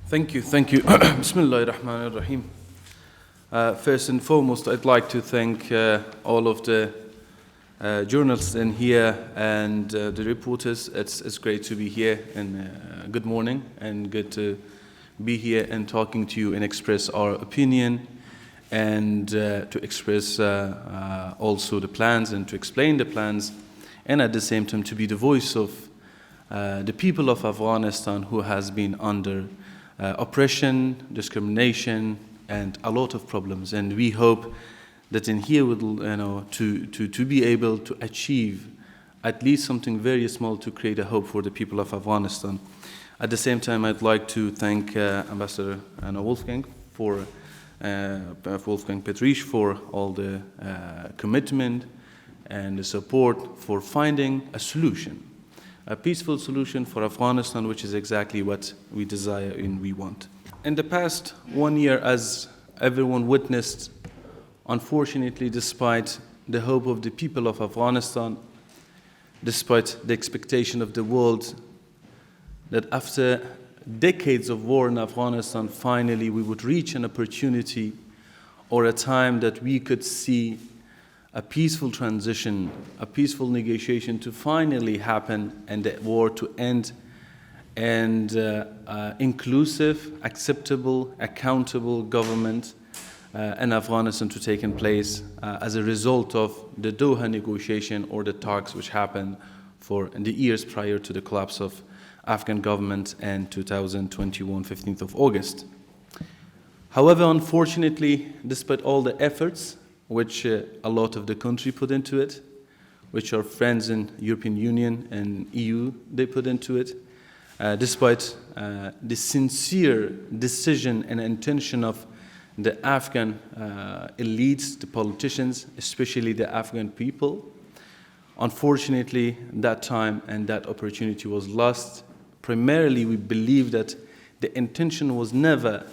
Thank you. Bismillahir Rahmanir Rahim. First and foremost, I'd like to thank all of the journalists in here and the reporters. It's great to be here, and good morning, and good to be here and talking to you and express our opinion, and to express also the plans and to explain the plans, and at the same time to be the voice of the people of Afghanistan who has been under oppression, discrimination, and a lot of problems. And we hope that in here we'll, to be able to achieve at least something very small to create a hope for the people of Afghanistan. At the same time, I'd like to thank Ambassador Wolfgang Petrich for all the commitment and the support for finding a solution, a peaceful solution for Afghanistan, which is exactly what we desire and we want. In the past 1 year, as everyone witnessed, unfortunately, despite the hope of the people of Afghanistan, despite the expectation of the world that after decades of war in Afghanistan, finally we would reach an opportunity or a time that we could see a peaceful transition, a peaceful negotiation to finally happen, and the war to end, and inclusive, acceptable, accountable government in Afghanistan to take in place as a result of the Doha negotiation or the talks which happened for the years prior to the collapse of Afghan government in 2021, 15th of August. However, unfortunately, despite all the efforts which a lot of the country put into it, which our friends in European Union and EU, they put into it, despite the sincere decision and intention of the Afghan elites, the politicians, especially the Afghan people, unfortunately, that time and that opportunity was lost. Primarily, we believe that the intention was never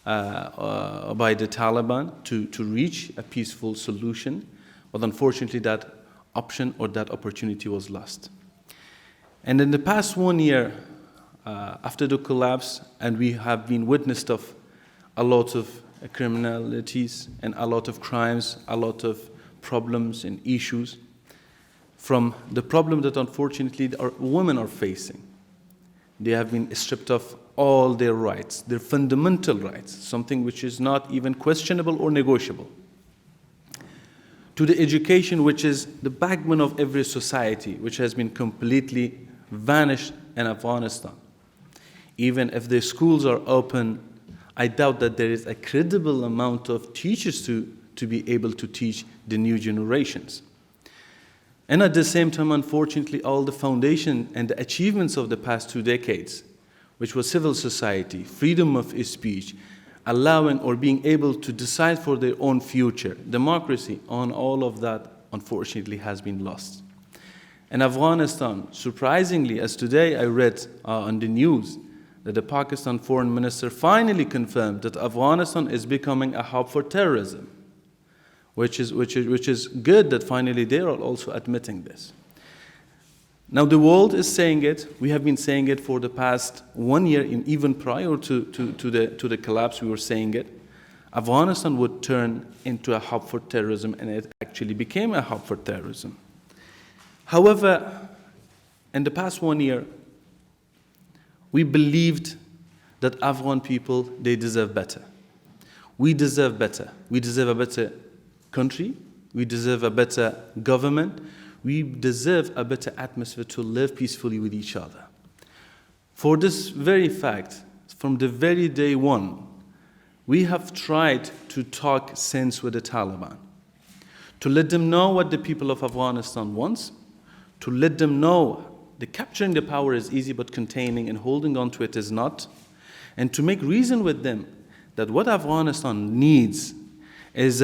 by the Taliban to reach a peaceful solution, but unfortunately that option or that opportunity was lost. And in the past 1 year, after the collapse, and we have been witness of a lot of criminalities and a lot of crimes, a lot of problems and issues, from the problem that unfortunately our women are facing. They have been stripped of all their rights, their fundamental rights, something which is not even questionable or negotiable. To the education, which is the backbone of every society, which has been completely vanished in Afghanistan. Even if the schools are open, I doubt that there is a credible amount of teachers to be able to teach the new generations. And at the same time, unfortunately, all the foundation and the achievements of the past 2 decades, which was civil society, freedom of speech, allowing or being able to decide for their own future, democracy, on all of that, unfortunately, has been lost. In Afghanistan, surprisingly, as today I read on the news, that the Pakistan foreign minister finally confirmed that Afghanistan is becoming a hub for terrorism, which is good that finally they are also admitting this. Now the world is saying it. We have been saying it for the past 1 year, and even prior to the collapse, we were saying it. Afghanistan would turn into a hub for terrorism, and it actually became a hub for terrorism. However, in the past 1 year, we believed that Afghan people, they deserve better. We deserve better. We deserve a better country. We deserve a better government. We deserve a better atmosphere to live peacefully with each other. For this very fact, from the very day one, we have tried to talk sense with the Taliban, to let them know what the people of Afghanistan wants, to let them know that capturing the power is easy, but containing and holding on to it is not, and to make reason with them that what Afghanistan needs is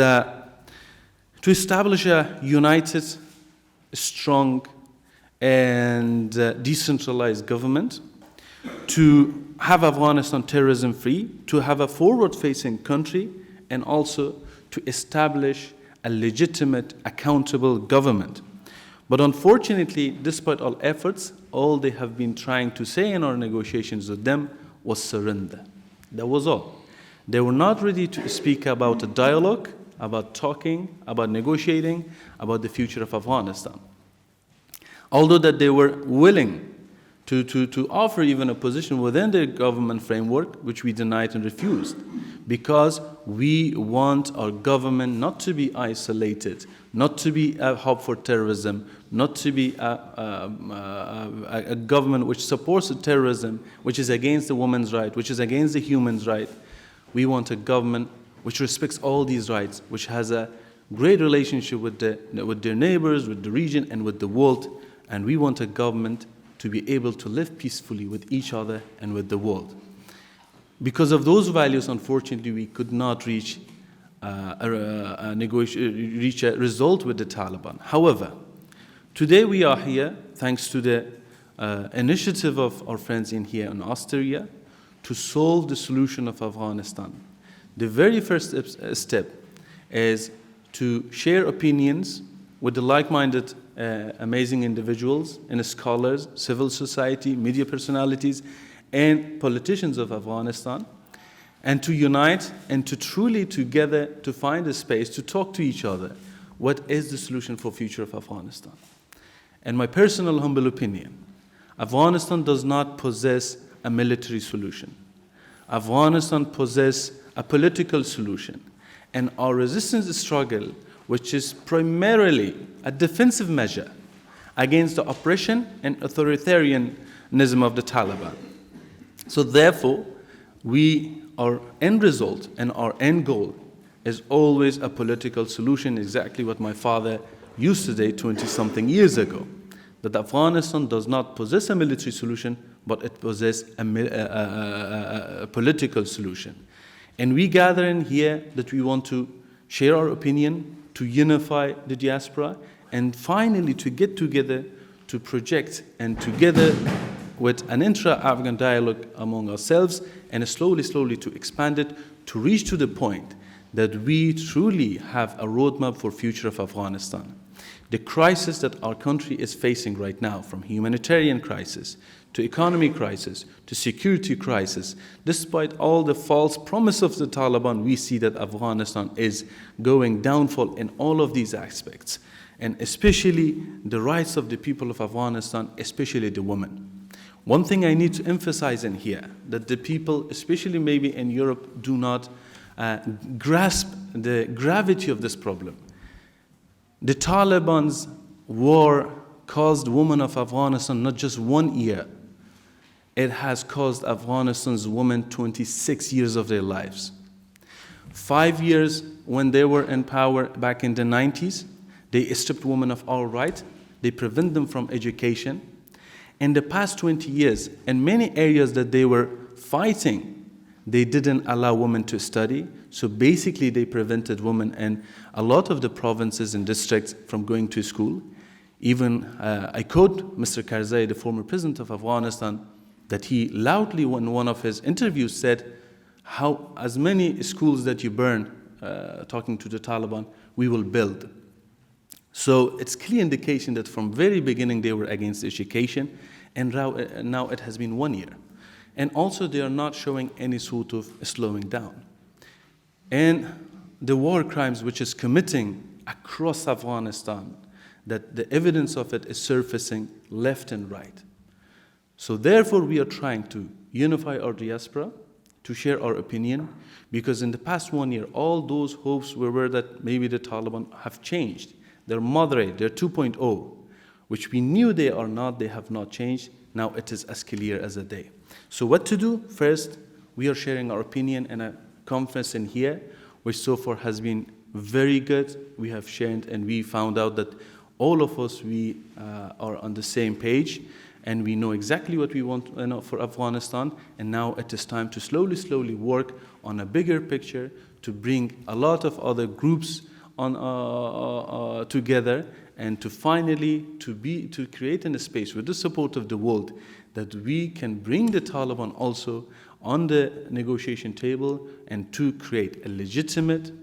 to establish a united, strong, and decentralized government, to have Afghanistan terrorism-free, to have a forward-facing country, and also to establish a legitimate, accountable government. But unfortunately, despite all efforts, all they have been trying to say in our negotiations with them was surrender. That was all. They were not ready to speak about a dialogue, about talking, about negotiating, about the future of Afghanistan. Although that they were willing to offer even a position within the government framework, which we denied and refused, because we want our government not to be isolated, not to be a hub for terrorism, not to be a government which supports the terrorism, which is against the woman's right, which is against the human's right. We want a government which respects all these rights, which has a great relationship with their neighbors, with the region, and with the world. And we want a government to be able to live peacefully with each other and with the world. Because of those values, unfortunately, we could not reach a result with the Taliban. However, today we are here, thanks to the initiative of our friends in here in Austria, to solve the solution of Afghanistan. The very first step is to share opinions with the like-minded amazing individuals and scholars, civil society, media personalities, and politicians of Afghanistan, and to unite and to truly together to find a space to talk to each other. What is the solution for future of Afghanistan? And my personal humble opinion, Afghanistan does not possess a military solution. Afghanistan possesses a political solution. And our resistance struggle, which is primarily a defensive measure against the oppression and authoritarianism of the Taliban. So therefore, our end result and our end goal is always a political solution, exactly what my father used to say 20-something years ago, that Afghanistan does not possess a military solution, but it possesses a political solution. And we gather in here that we want to share our opinion, to unify the diaspora, and finally to get together to project and together with an intra-Afghan dialogue among ourselves, and slowly to expand it to reach to the point that we truly have a roadmap for future of Afghanistan. The crisis that our country is facing right now, from humanitarian crisis to economic crisis to security crisis, despite all the false promise of the Taliban, we see that Afghanistan is going downfall in all of these aspects, and especially the rights of the people of Afghanistan, especially the women. One thing I need to emphasize in here, that the people, especially maybe in Europe, do not grasp the gravity of this problem. The Taliban's war caused women of Afghanistan not just 1 year, it has caused Afghanistan's women 26 years of their lives. 5 years when they were in power back in the 90s, they stripped women of all right, they prevent them from education. In the past 20 years, in many areas that they were fighting, they didn't allow women to study. So basically they prevented women in a lot of the provinces and districts from going to school. Even I quote Mr. Karzai, the former president of Afghanistan, that he loudly in one of his interviews said, how as many schools that you burn, talking to the Taliban, we will build. So it's clear indication that from very beginning they were against education, and now it has been 1 year. And also they are not showing any sort of slowing down. And the war crimes which is committing across Afghanistan, that the evidence of it is surfacing left and right. So therefore we are trying to unify our diaspora, to share our opinion, because in the past 1 year, all those hopes were that maybe the Taliban have changed. They're moderate, they're 2.0, which we knew they are not, they have not changed. Now it is as clear as a day. So what to do? First, we are sharing our opinion in a conference in here, which so far has been very good. We have shared and we found out that all of us, we are on the same page, and we know exactly what we want for Afghanistan. And now it is time to slowly work on a bigger picture to bring a lot of other groups on together, and to finally to create a space with the support of the world that we can bring the Taliban also on the negotiation table, and to create a legitimate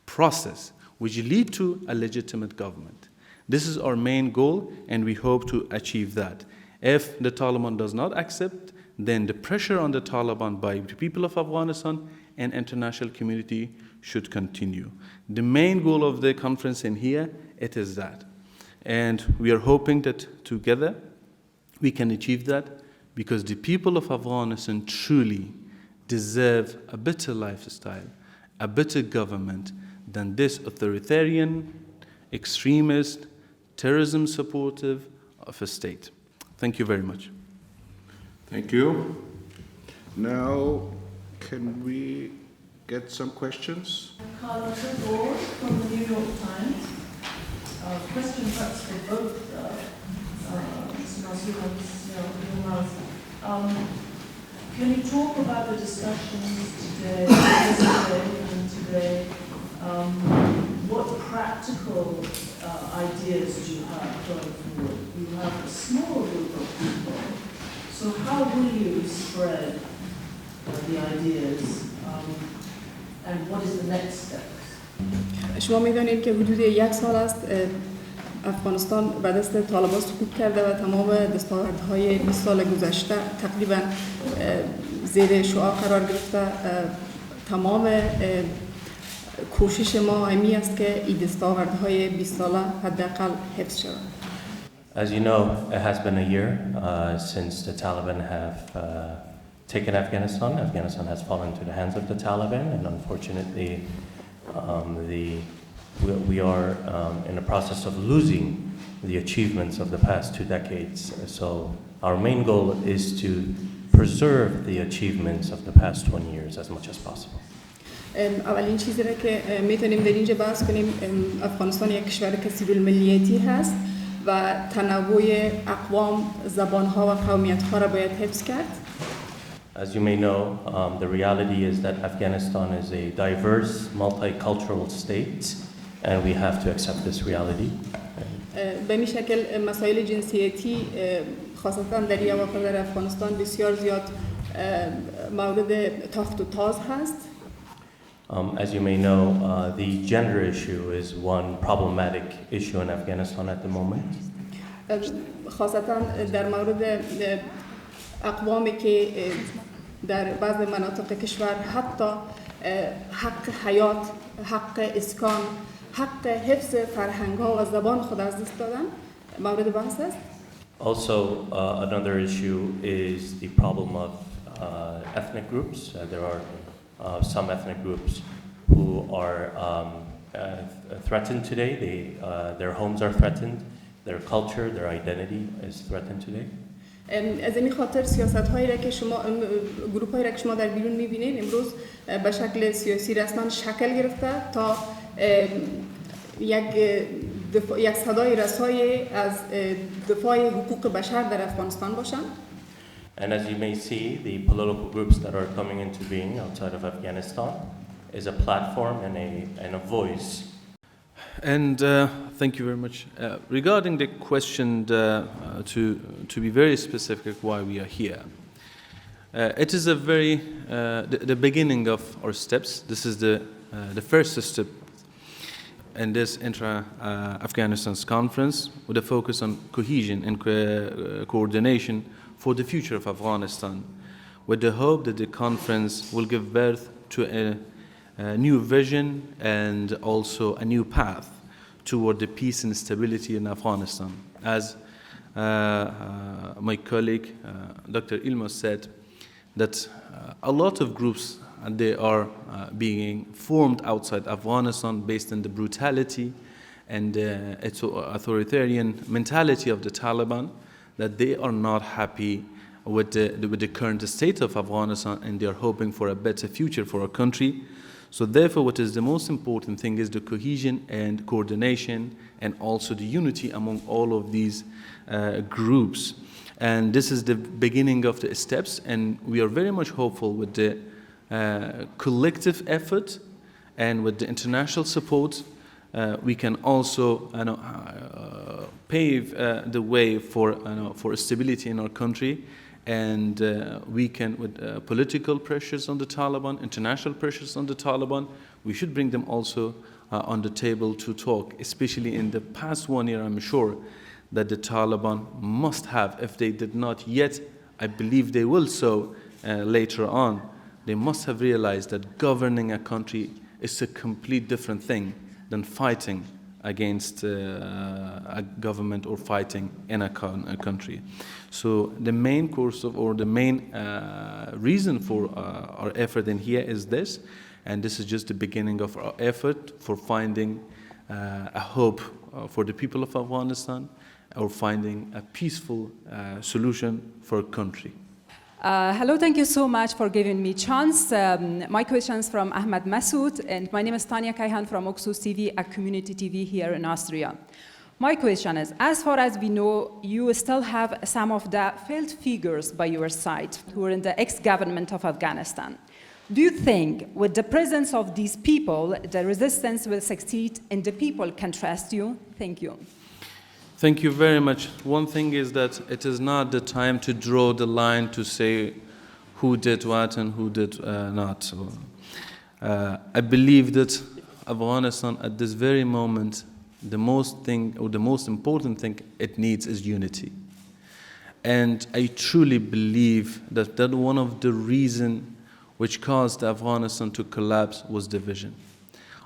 process which lead to a legitimate government. This is our main goal, and we hope to achieve that. If the Taliban does not accept, then the pressure on the Taliban by the people of Afghanistan and international community should continue. The main goal of the conference in here, it is that. And we are hoping that together we can achieve that, because the people of Afghanistan truly deserve a better lifestyle, a better government than this authoritarian, extremist, terrorism supportive of a state. Thank you very much. Thank you. Now, can we get some questions? Carla Board from the New York Times. Question perhaps for both Mr. Massoud and Mr. Yilmaz. Can you talk about the discussions today, yesterday and today? What practical ideas do you have going forward? You have a small group of people, so how will you spread the ideas, and what is the next step? شما می‌دانید که حدود یک سال است افغانستان به دست طالبان سقوط کرده و تمام دستاوردهای 20 سال گذشته تقریبا زیر شعار قرار گرفته. تمام کوشش ما همی است که این دستاوردهای 20 ساله حداقل حفظ شود. As you know, it has been a year since the Taliban have taken Afghanistan. Afghanistan has fallen into the hands of the Taliban, and unfortunately, we are in the process of losing the achievements of the past 2 decades. So our main goal is to preserve the achievements of the past 20 years as much as possible. اولین چیزی را که میتونیم در اینجا بحث کنیم، افغانستان یک کشور کثیر الملیتی هست و تنوع اقوام، زبانها و قومیت‌ها را باید حفظ کرد. As you may know, the reality is that Afghanistan is a diverse, multicultural state, and we have to accept this reality. به این شکل مسائل جنسیتی خاصتا در این اواخر در افغانستان بسیار زیاد مورد تاخت و تاز هست. As you may know, the gender issue is one problematic issue in Afghanistan at the moment. خاصتا در مورد اقوامی که در بعض مناطق کشور حتی حق حیات، حق اسکان، حق حفظ فرهنگ‌ها و زبان خود از دست دادن مورد بحث است. Also, another issue is the problem of ethnic groups. There are some ethnic groups who are threatened today. Their homes are threatened, their culture, their identity is threatened today. از این خاطر سیاست‌هایی را که شما گروپ‌هایی را که شما در بیرون می‌بینید امروز به شکل سیاسی رسما شکل گرفته تا یک صدای رسای از دفاع حقوق بشر در افغانستان باشند. And as you may see, the political groups that are coming into being outside of Afghanistan is a platform and a voice. And thank you very much. Regarding the question, to be very specific why we are here, it is a very the beginning of our steps. This is the first step in this intra-Afghanistan's conference with a focus on cohesion and coordination for the future of Afghanistan, with the hope that the conference will give birth to a new vision and also a new path toward the peace and stability in Afghanistan. As my colleague Dr. Yilmaz said, that a lot of groups they are being formed outside Afghanistan based on the brutality and its authoritarian mentality of the Taliban, that they are not happy with the current state of Afghanistan, and they are hoping for a better future for our country. So therefore, what is the most important thing is the cohesion and coordination and also the unity among all of these groups. And this is the beginning of the steps, and we are very much hopeful with the collective effort and with the international support, we can also pave the way for stability in our country. And we can, with political pressures on the Taliban, international pressures on the Taliban, we should bring them also on the table to talk, especially in the past 1 year. I'm sure that the Taliban must have, if they did not yet, I believe they will so later on, they must have realized that governing a country is a complete different thing than fighting against a government or fighting in a country. So the main course of, or the main reason for our effort in here is this, and this is just the beginning of our effort for finding a hope for the people of Afghanistan, or finding a peaceful solution for a country. Hello, thank you so much for giving me chance. My question is from Ahmad Massoud, and my name is Tanya Kayhan from Oxus TV, a community TV here in Austria. My question is, as far as we know, you still have some of the failed figures by your side who are in the ex-government of Afghanistan. Do you think, with the presence of these people, the resistance will succeed and the people can trust you? Thank you. Thank you very much. One thing is that it is not the time to draw the line to say who did what and who did not. So, I believe that Afghanistan at this very moment, the most important thing it needs is unity. And I truly believe that one of the reasons which caused Afghanistan to collapse was division.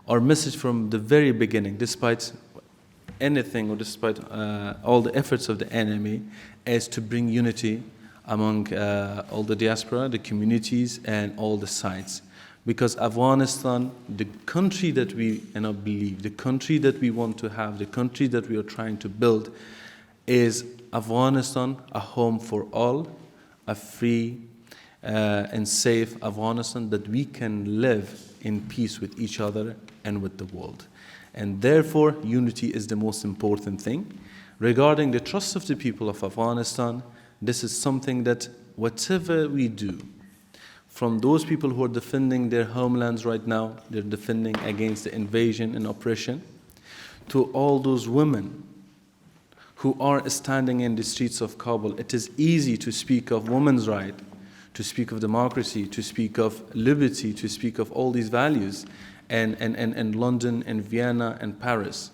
Our message from the very beginning, despite anything or despite all the efforts of the enemy, is to bring unity among all the diaspora, the communities, and all the sides. Because Afghanistan, the country that we believe, the country that we want to have, the country that we are trying to build, is Afghanistan, a home for all, a free and safe Afghanistan that we can live in peace with each other and with the world. And therefore, unity is the most important thing. Regarding the trust of the people of Afghanistan, this is something that whatever we do, from those people who are defending their homelands right now, they're defending against the invasion and oppression, to all those women who are standing in the streets of Kabul. It is easy to speak of women's rights, to speak of democracy, to speak of liberty, to speak of all these values, and London and Vienna and Paris.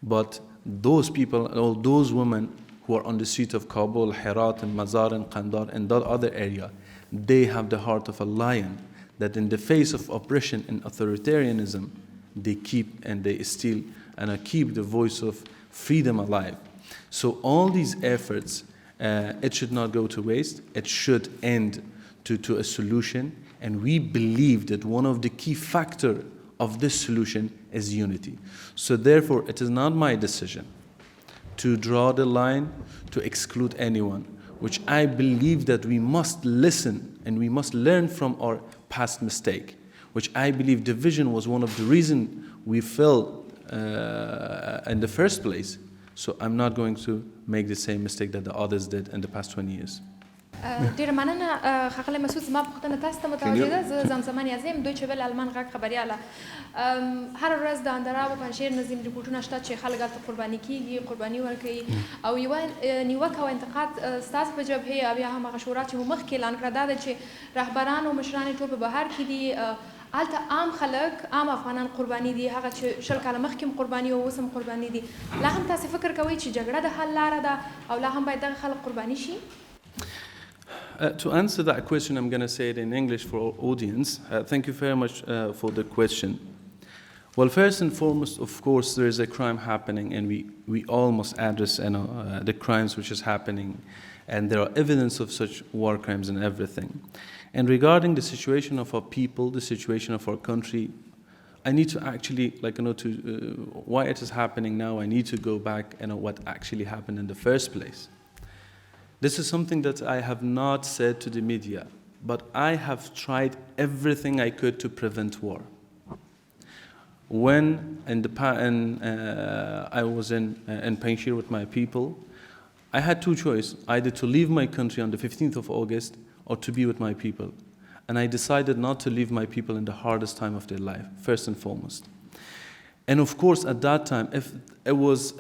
But those people, all those women who are on the street of Kabul, Herat and Mazar and Kandahar and that other area, they have the heart of a lion, that in the face of oppression and authoritarianism, they keep and they still keep the voice of freedom alive. So all these efforts, it should not go to waste. It should end to a solution. And we believe that one of the key factors of this solution is unity. So therefore, it is not my decision to draw the line to exclude anyone, which I believe that we must listen and we must learn from our past mistake, which I believe division was one of the reasons we fell in the first place. So I'm not going to make the same mistake that the others did in the past 20 years. ډیره مننه ښاغلی مسعود. زما پوښتنه تاسو ته متوجه ده. زه زمزمه نیازی یم، دویچه ویل آلمان غږ خبریاله. هره ورځ د اندراب او پنجشیر نظیم ریپورټونه شته چې خلک هلته قرباني کېږي، قرباني ورکوي. او یوه نیوکه او انتقاد ستاسو په جبهې او بیا هم هغه شورا چې مو مخکې اعلان کړه دا ده چې رهبران او مشران یې ټول په بهر کې دي. هلته عام خلک، عام افغانان قرباني دي، هغه چې 20 کاله مخکې هم قرباني او اوس هم قرباني دي. لا هم تاسې فکر کوئ چې جګړه د حل لاره ده او لا هم باید دغه خلک قرباني شي؟ To answer that question, I'm going to say it in English for our audience. Thank you very much for the question. Well, first and foremost, of course, there is a crime happening, and we all must address the crimes which is happening, and there are evidence of such war crimes and everything. And regarding the situation of our people, the situation of our country, I need to actually, why it is happening now, I need to go back and what actually happened in the first place. This is something that I have not said to the media, but I have tried everything I could to prevent war. When I was in Panjshir with my people, I had two choices, either to leave my country on the 15th of August or to be with my people. And I decided not to leave my people in the hardest time of their life, first and foremost. And of course, at that time, if it was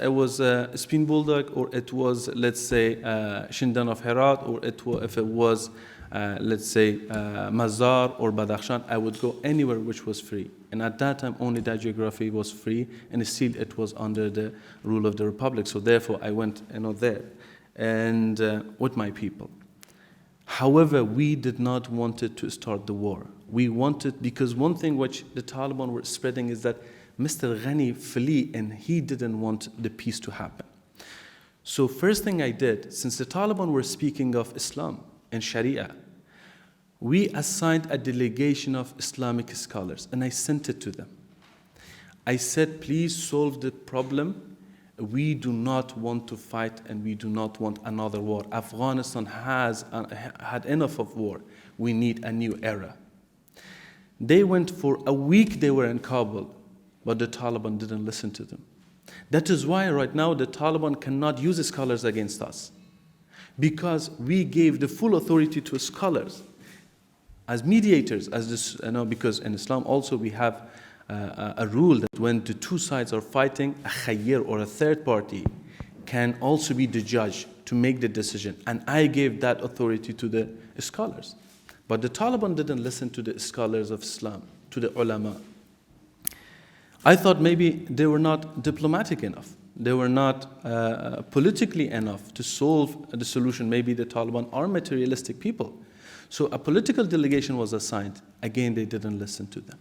Spin Bulldog, or it was, let's say, Shindan of Herat, or if it was, let's say, Mazar or Badakhshan, I would go anywhere which was free. And at that time, only that geography was free, and still it was under the rule of the Republic. So therefore, I went, there, and with my people. However, we did not want it to start the war. We wanted, because one thing which the Taliban were spreading is that Mr. Ghani flee, and he didn't want the peace to happen. So first thing I did, since the Taliban were speaking of Islam and Sharia, we assigned a delegation of Islamic scholars, and I sent it to them. I said, please solve the problem. We do not want to fight, and we do not want another war. Afghanistan has had enough of war. We need a new era. They went for a week, they were in Kabul, but the Taliban didn't listen to them. That is why right now the Taliban cannot use scholars against us, because we gave the full authority to scholars as mediators, as this, because in Islam also we have a rule that when the two sides are fighting, a khayyir or a third party can also be the judge to make the decision. And I gave that authority to the scholars. But the Taliban didn't listen to the scholars of Islam, to the ulama. I thought maybe they were not diplomatic enough. They were not politically enough to solve the solution. Maybe the Taliban are materialistic people. So a political delegation was assigned. Again, they didn't listen to them.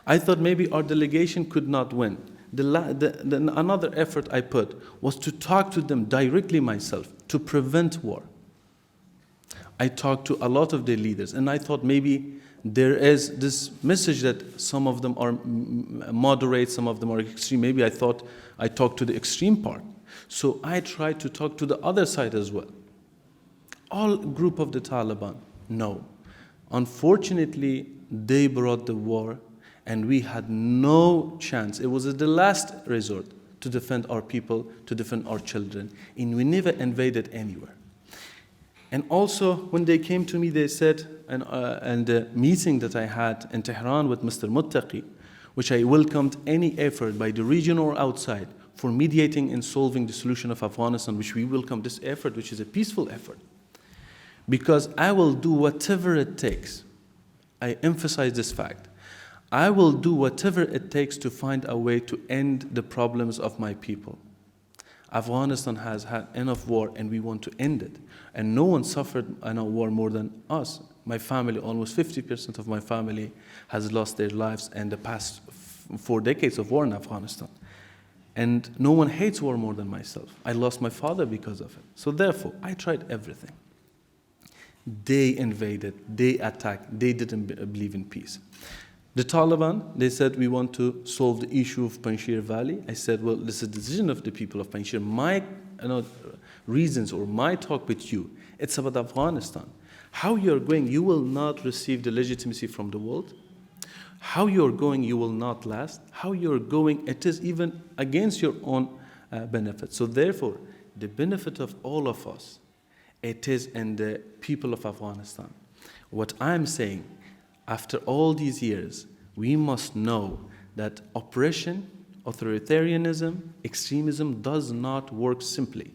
I thought maybe our delegation could not win. Another effort I put was to talk to them directly myself to prevent war. I talked to a lot of their leaders, and I thought maybe there is this message that some of them are moderate, some of them are extreme. Maybe I thought I talked to the extreme part. So I tried to talk to the other side as well. All group of the Taliban, no. Unfortunately, they brought the war, and we had no chance. It was the last resort to defend our people, to defend our children, and we never invaded anywhere. And also, when they came to me, they said, and the meeting that I had in Tehran with Mr. Muttaqi, which I welcomed any effort by the region or outside for mediating and solving the solution of Afghanistan, which we welcome this effort, which is a peaceful effort. Because I will do whatever it takes. I emphasize this fact. I will do whatever it takes to find a way to end the problems of my people. Afghanistan has had enough war, and we want to end it. And no one suffered a war more than us. My family, almost 50% of my family has lost their lives in the past 4 decades of war in Afghanistan. And no one hates war more than myself. I lost my father because of it. So therefore, I tried everything. They invaded, they attacked, they didn't believe in peace. The Taliban, they said, we want to solve the issue of Panjshir Valley. I said, well, this is the decision of the people of Panjshir. My reasons or my talk with you, it's about Afghanistan. How you're going, you will not receive the legitimacy from the world. How you're going, you will not last. How you're going, it is even against your own benefit. So therefore, the benefit of all of us, it is in the people of Afghanistan. What I'm saying, after all these years, we must know that oppression, authoritarianism, extremism does not work simply.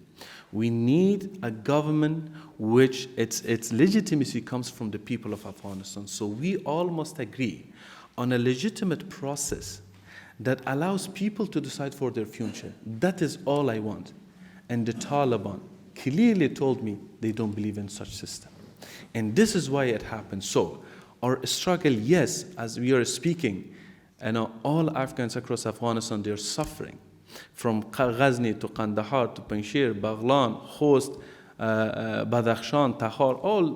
We need a government which its legitimacy comes from the people of Afghanistan. So we all must agree on a legitimate process that allows people to decide for their future. That is all I want. And the Taliban clearly told me they don't believe in such system. And this is why it happened. So our struggle, yes, as we are speaking, all Afghans across Afghanistan, they're suffering. From Ghazni to Kandahar to Panjshir, Baghlan, Khost, Badakhshan, Takhar, all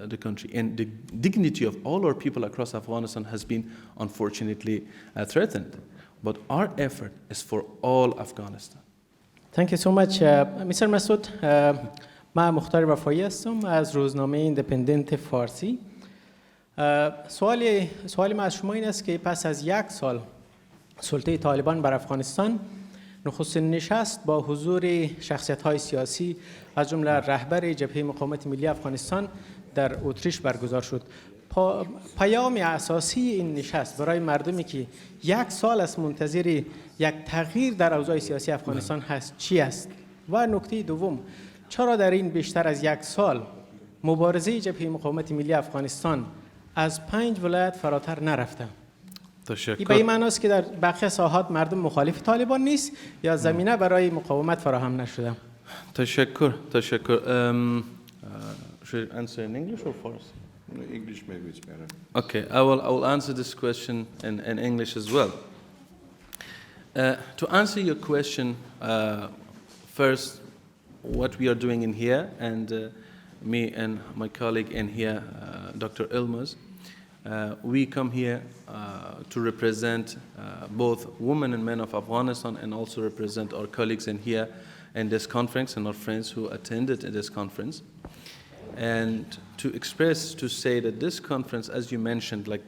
the country. And the dignity of all our people across Afghanistan has been, unfortunately, threatened. But our effort is for all Afghanistan. Thank you so much. Mr. Masud, من مختار وفایی هستم از روزنامه ایندیپندنت فارسی. سوال ما از شما این است که پس از 1 سال سلطه طالبان بر افغانستان، نخستین نشست با حضور شخصیت‌های سیاسی از جمله رهبر جبهه مقاومت ملی افغانستان در اتریش برگزار شد. پیام اساسی این نشست برای مردمی که 1 سال است منتظر یک تغییر در اوضاع سیاسی افغانستان هست چی است؟ و نکته دوم، چرا در این بیشتر از 1 سال مبارزه جبهه مقاومت ملی افغانستان از 5 ولایت فراتر نرفته؟ این به این معناست که در بقیه ساحات مردم مخالف طالبان نیست یا زمینه برای مقاومت فراهم نشده؟ تشکر. Should I answer in English or Farsi? English maybe it's better. Okay, I will answer this question in English as well. To answer your question, first, what we are doing in here, and me and my colleague in here, Dr. Ilmaz, we come here to represent both women and men of Afghanistan, and also represent our colleagues in here in this conference and our friends who attended this conference. And to say that this conference, as you mentioned, like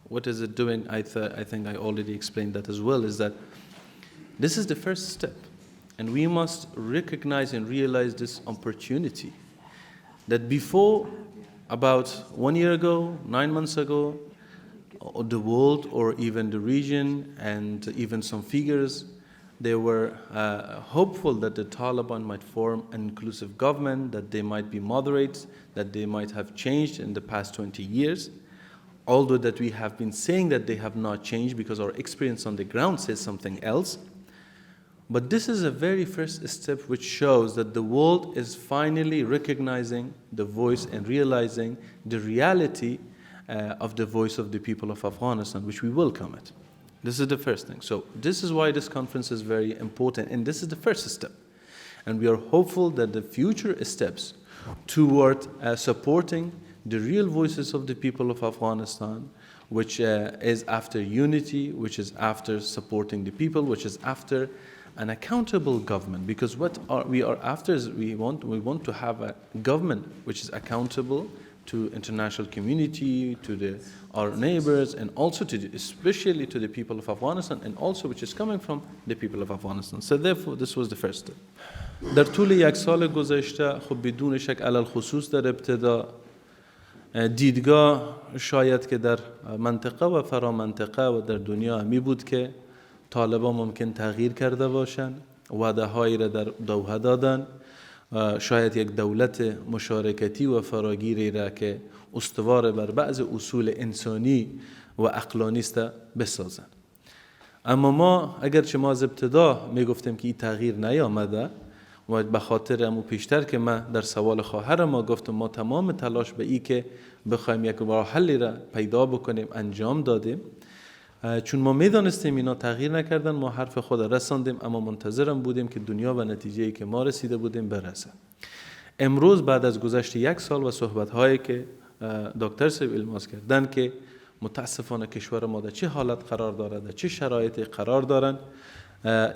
what is it doing? I think I already explained that as well, is that this is the first step. And we must recognize and realize this opportunity. That before, about 1 year ago, 9 months ago, the world or even the region and even some figures, they were hopeful that the Taliban might form an inclusive government, that they might be moderate, that they might have changed in the past 20 years. Although that we have been saying that they have not changed because our experience on the ground says something else. But this is a very first step which shows that the world is finally recognizing the voice and realizing the reality of the voice of the people of Afghanistan, which we welcome it. This is the first thing. So this is why this conference is very important, and this is the first step. And we are hopeful that the future steps toward supporting the real voices of the people of Afghanistan, which is after unity, which is after supporting the people, which is after an accountable government. Because we are after is we want to have a government which is accountable to international community, to our neighbors, and also especially to the people of Afghanistan, and also which is coming from the people of Afghanistan. So therefore, this was the first step. در طول یک سال گذشته خب بدون شک علل خصوص در ابتدا دیدگاه شاید که در منطقه و فرامنطقه و در دنیا همی بود که طالبان ممکن تغییر کرده باشند، وعده هایی را در دوحه دادن، شاید یک دولت مشارکتی و فراگیری را که استوار بر بعض اصول انسانی و عقلانی است بسازند. اما ما اگرچه ما از ابتدا میگفتیم که این تغییر نیامده و به خاطر امو پیشتر که من در سوال خواهر ما گفتم ما تمام تلاش به ای که بخوایم یک راه حلی را پیدا بکنیم انجام دادیم، چون ما میدانستیم اینا تغییر نکردن، ما حرف خود رساندیم، اما منتظرم بودیم که دنیا به نتیجه‌ای که ما رسیده بودیم برسه. امروز بعد از گذشت 1 سال و صحبت‌هایی که دکتر صاحب الماس کردن که متاسفانه کشور ما در چه حالت قرار داره، در چه شرایطی قرار دارن،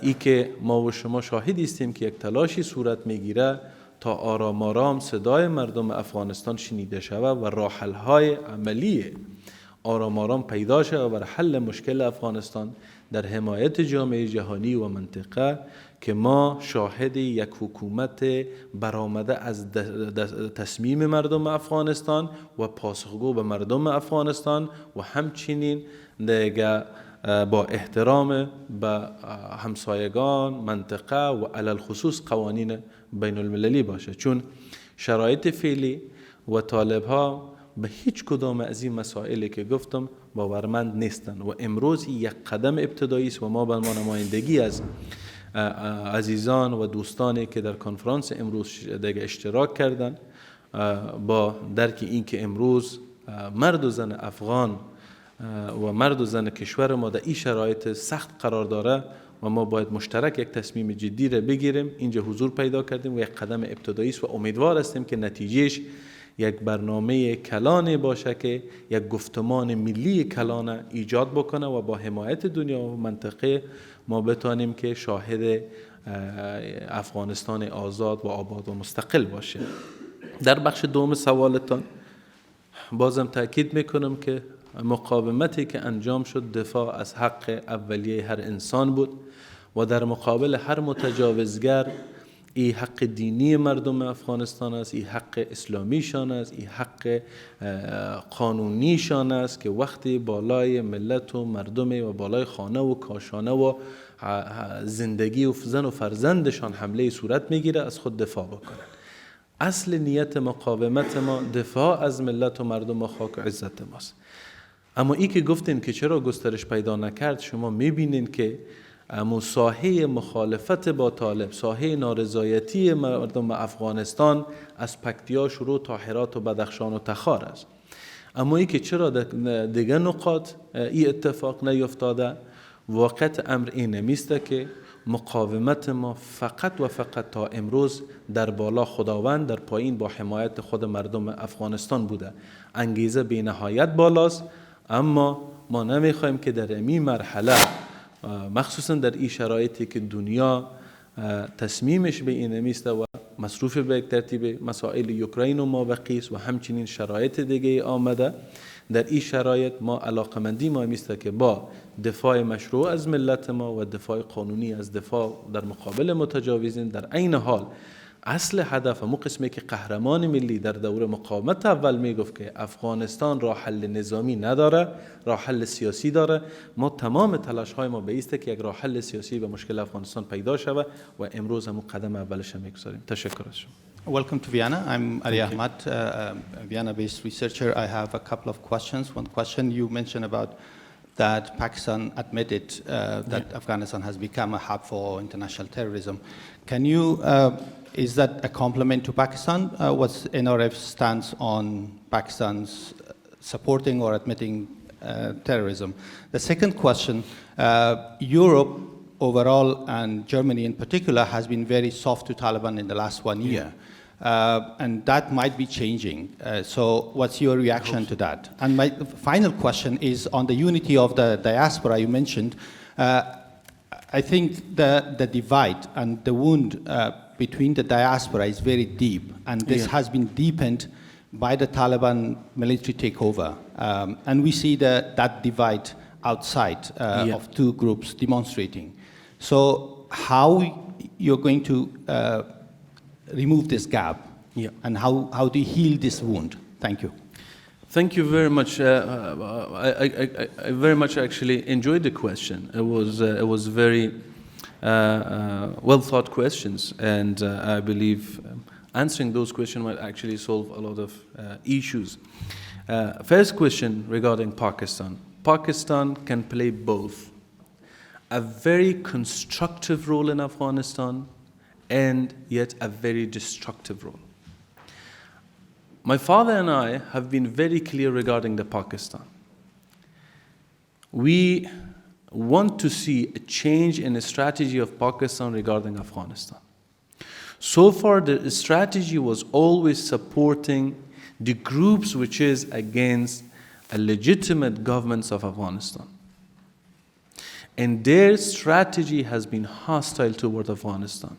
ای که ما و شما شاهد هستیم که یک تلاشی صورت میگیره تا آرام آرام صدای مردم افغانستان شنیده شود و راه حل‌های عملی آرام آرام پیدا شود بر حل مشکل افغانستان در حمایت جامعه جهانی و منطقه، که ما شاهد یک حکومت برآمده از تصمیم مردم افغانستان و پاسخگو به مردم افغانستان و همچنین دیگه با احترام به همسایگان منطقه و علل خصوص قوانین بین المللی باشه، چون شرایط فعلی و طالب ها به هیچ کدام از این مسائلی که گفتم باورمند نیستند و امروز یک قدم ابتدایی است و ما به نمایندگی از عزیزان و دوستانی که در کنفرانس امروز دیگه اشتراک کردن با درک این که امروز مرد و زن افغان و مرد و زن کشور ما در این شرایط سخت قرار داره و ما باید مشترک یک تصمیم جدی را بگیریم. اینجا حضور پیدا کردیم و یک قدم ابتدایی است و امیدوار هستیم که نتیجهش یک برنامه کلانی باشه که یک گفتمان ملی کلان ایجاد بکنه و با حمایت دنیا و منطقه ما بتانیم که شاهد افغانستان آزاد و آباد و مستقل باشه. در بخش دوم سوالتان بازم تاکید میکنم که مقاومتی که انجام شد دفاع از حق اولیه هر انسان بود و در مقابل هر متجاوزگر این حق دینی مردم افغانستان است، این حق اسلامیشان است، این حق قانونیشان است که وقتی بالای ملت و مردم و بالای خانه و کاشانه و زندگی و زن و فرزندشان حمله صورت میگیره از خود دفاع بکنن. اصل نیت مقاومت ما دفاع از ملت و مردم و خاک و عزت ماست. اما ای که گفتین که چرا گسترش پیدا نکرد، شما میبینین که اما ساحه مخالفت با طالب، ساحه نارضایتی مردم افغانستان از پکتیا شروع تا هرات و بدخشان و تخار است. اما ای که چرا دیگه نقاط ای اتفاق نیفتاده، واقعیت امر این نمیسته که مقاومت ما فقط و فقط تا امروز در بالا خداوند، در پایین با حمایت خود مردم افغانستان بوده. انگیزه بی نهایت بالاست، اما ما نمیخوایم که در این مرحله، مخصوصا در این شرایطی که دنیا تصمیمش به این نمیسته و مصروف به یک ترتیب مسائل اوکراین و مابقی است و همچنین شرایط دیگه آمده، در این شرایط ما علاقمندی ما میسته که با دفاع مشروع از ملت ما و دفاع قانونی از دفاع در مقابل متجاوزین، در عین حال اصل هدف مو قسمی که قهرمان ملی در دور مقاومت اول میگفت که افغانستان راه حل نظامی نداره، راه حل سیاسی داره. ما تمام تلاش های ما به ایسته که یک راه حل سیاسی به مشکل افغانستان پیدا شود و امروز هم قدم اولش میگذاریم. تشکر از شما. Welcome to Vienna. I'm Ahmad, a Vienna-based researcher. I have a couple of questions. One question, you mentioned about that Pakistan admitted that Afghanistan has become a hub for international terrorism. Can you, is that a compliment to Pakistan? What's NRF's stance on Pakistan's supporting or admitting terrorism? The second question, Europe overall and Germany in particular has been very soft to Taliban in the last 1 year. And that might be changing. So what's your reaction to that? And my final question is on the unity of the diaspora you mentioned. I think the divide and the wound between the diaspora is very deep, and this has been deepened by the Taliban military takeover. And we see that divide outside of two groups demonstrating. So how you're going to remove this gap, and how do you heal this wound? Thank you. Thank you very much. I very much actually enjoyed the question. It was very well thought questions, and I believe answering those questions might actually solve a lot of issues. First question regarding Pakistan. Pakistan can play both a very constructive role in Afghanistan and yet a very destructive role. My father and I have been very clear regarding the Pakistan. We want to see a change in the strategy of Pakistan regarding Afghanistan. So far, the strategy was always supporting the groups which is against a legitimate governments of Afghanistan. And their strategy has been hostile toward Afghanistan.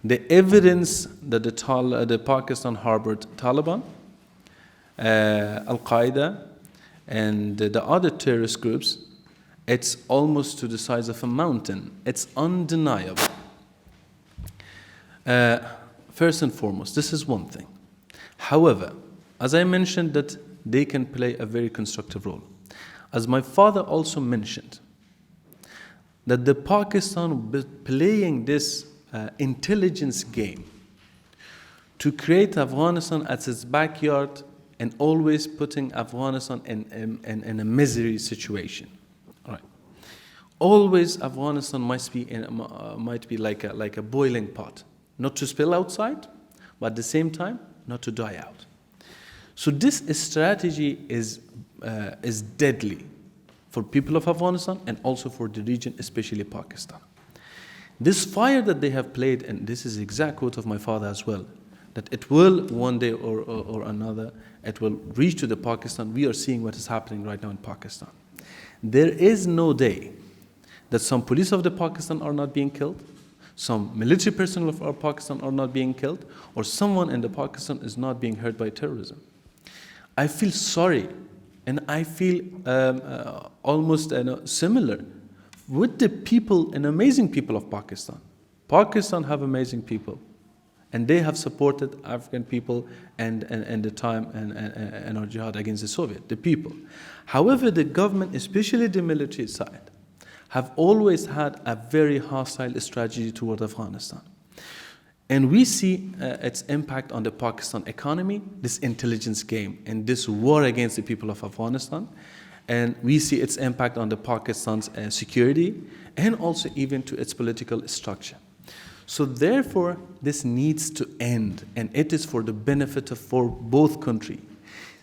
The evidence that the Pakistan harbored Taliban, Al-Qaeda, and the other terrorist groups, it's almost to the size of a mountain. It's undeniable. First and foremost, this is one thing. However, as I mentioned that they can play a very constructive role. As my father also mentioned, that the Pakistan playing this intelligence game to create Afghanistan as its backyard and always putting Afghanistan in a misery situation. All right. Always Afghanistan might be like a boiling pot, not to spill outside, but at the same time not to die out. So this strategy is deadly for people of Afghanistan and also for the region, especially Pakistan. This fire that they have played, and this is the exact quote of my father as well, that it will one day or another, it will reach to the Pakistan. We are seeing what is happening right now in Pakistan. There is no day that some police of the Pakistan are not being killed, some military personnel of our Pakistan are not being killed, or someone in the Pakistan is not being hurt by terrorism. I feel sorry, and I feel almost similar with the people and amazing people of Pakistan. Pakistan have amazing people, and they have supported African people and the time and our jihad against the Soviet, the people. However, the government, especially the military side, have always had a very hostile strategy toward Afghanistan. And we see its impact on the Pakistan economy, this intelligence game, and this war against the people of Afghanistan. And we see its impact on the Pakistan's security and also even to its political structure. So therefore, this needs to end, and it is for the benefit of for both countries.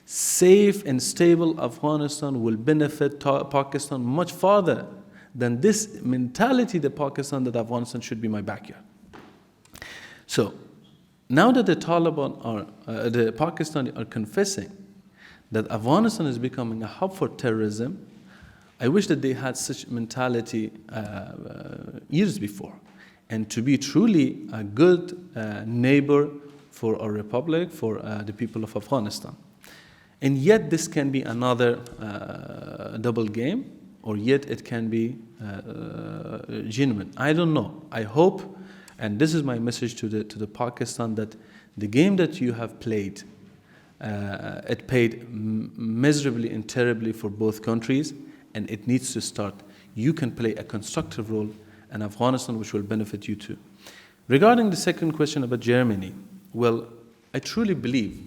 Safe and stable Afghanistan will benefit Pakistan much farther than this mentality that Pakistan, that Afghanistan should be my backyard. So now that the Taliban the Pakistani are confessing that Afghanistan is becoming a hub for terrorism, I wish that they had such mentality years before, and to be truly a good neighbor for our republic, for the people of Afghanistan. And yet this can be another double game, or yet it can be genuine. I don't know. I hope, and this is my message to the Pakistan, that the game that you have played, it paid miserably and terribly for both countries, and it needs to stop. You can play a constructive role in Afghanistan, which will benefit you too. Regarding the second question about Germany, well, I truly believe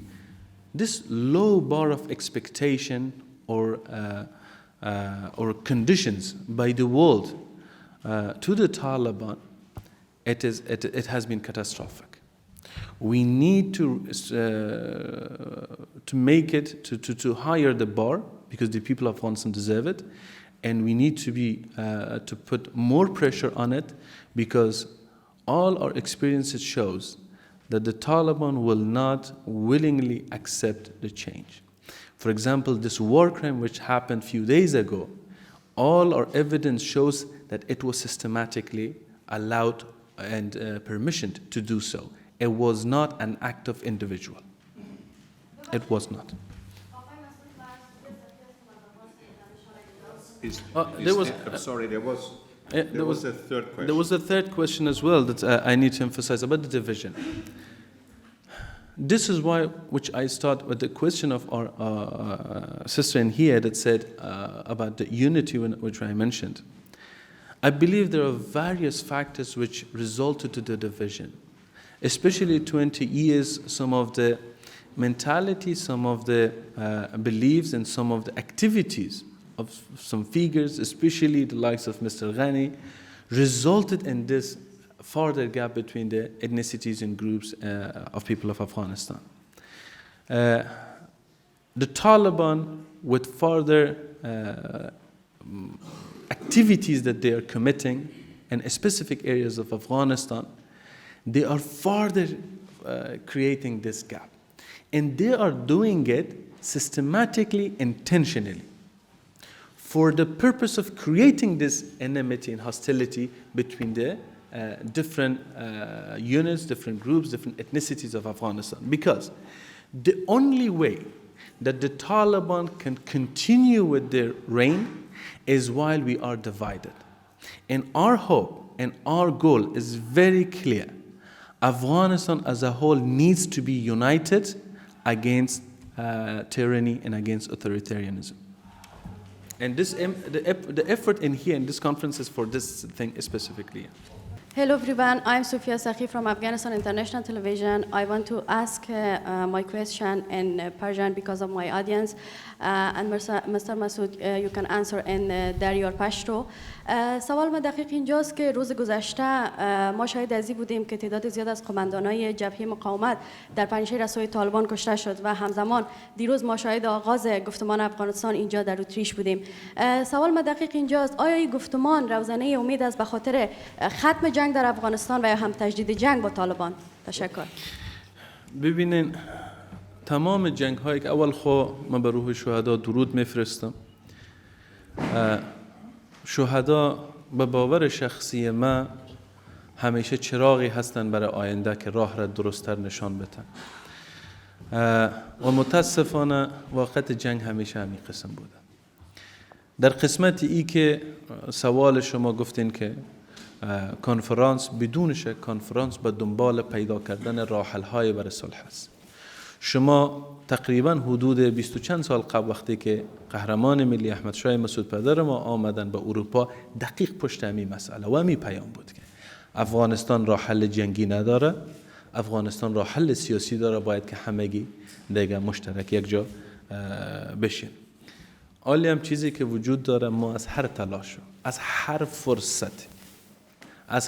this low bar of expectation or conditions by the world to the Taliban, it has been catastrophic. We need to make it to higher the bar, because the people of Afghanistan deserve it, and we need to put more pressure on it, because all our experiences shows that the Taliban will not willingly accept the change. For example, this war crime which happened a few days ago, all our evidence shows that it was systematically allowed and permissioned to do so. It was not an act of individual. It was not. There was a third question. There was a third question as well that I need to emphasize about the division. This is why, which I start with the question of our sister in here that said about the unity which I mentioned. I believe there are various factors which resulted to the division, especially 20 years, some of the mentality, some of the beliefs, and some of the activities of some figures, especially the likes of Mr. Ghani, resulted in this further gap between the ethnicities and groups of people of Afghanistan. The Taliban, with further activities that they are committing in specific areas of Afghanistan, they are further creating this gap. And they are doing it systematically, intentionally, for the purpose of creating this enmity and hostility between the different units, different groups, different ethnicities of Afghanistan. Because the only way that the Taliban can continue with their reign is while we are divided. And our hope and our goal is very clear. Afghanistan as a whole needs to be united against tyranny and against authoritarianism. And this, the effort in here in this conference is for this thing specifically. Hello everyone, I'm Sofia Sakhi from Afghanistan International Television. I want to ask my question in Persian because of my audience. And Mr. Masud, you can answer in Dari or Pashto. سوال ما دقیق اینجاست که روز گذشته ما شاهد ازی بودیم که تعداد زیاد از قماندانای جبهه مقاومت در پنجره رسای طالبان کشته شد و همزمان دیروز ما شاهد آغاز گفتمان افغانستان اینجا در اتریش بودیم. سوال ما دقیق اینجاست، آیا این گفتمان روزنه امید است به خاطر ختم جنگ در افغانستان و یا هم تجدید جنگ با طالبان؟ تشکر. ببینین تمام جنگ هایی که اول من به روح شهدا درود میفرستم. شهدا به باور شخصی ما همیشه چراغی هستند برای آینده که راه را درست‌تر نشان بدن. و متاسفانه واقعیت جنگ همیشه همین قسم بوده. در قسمت ای که سوال شما گفتین که کنفرانس بدون شک کنفرانس به دنبال پیدا کردن راه‌حل‌های برای صلح است. شما تقریبا حدود 20 چند سال قبل وقتی که قهرمان ملی احمد شاه مسعود پدر ما آمدن به اروپا دقیق پشت همین مسئله و همین پیام بود که افغانستان راه حل جنگی نداره، افغانستان راه حل سیاسی داره، باید که همگی دیگه مشترک یک جا بشین. عالی هم چیزی که وجود داره، ما از هر تلاش، از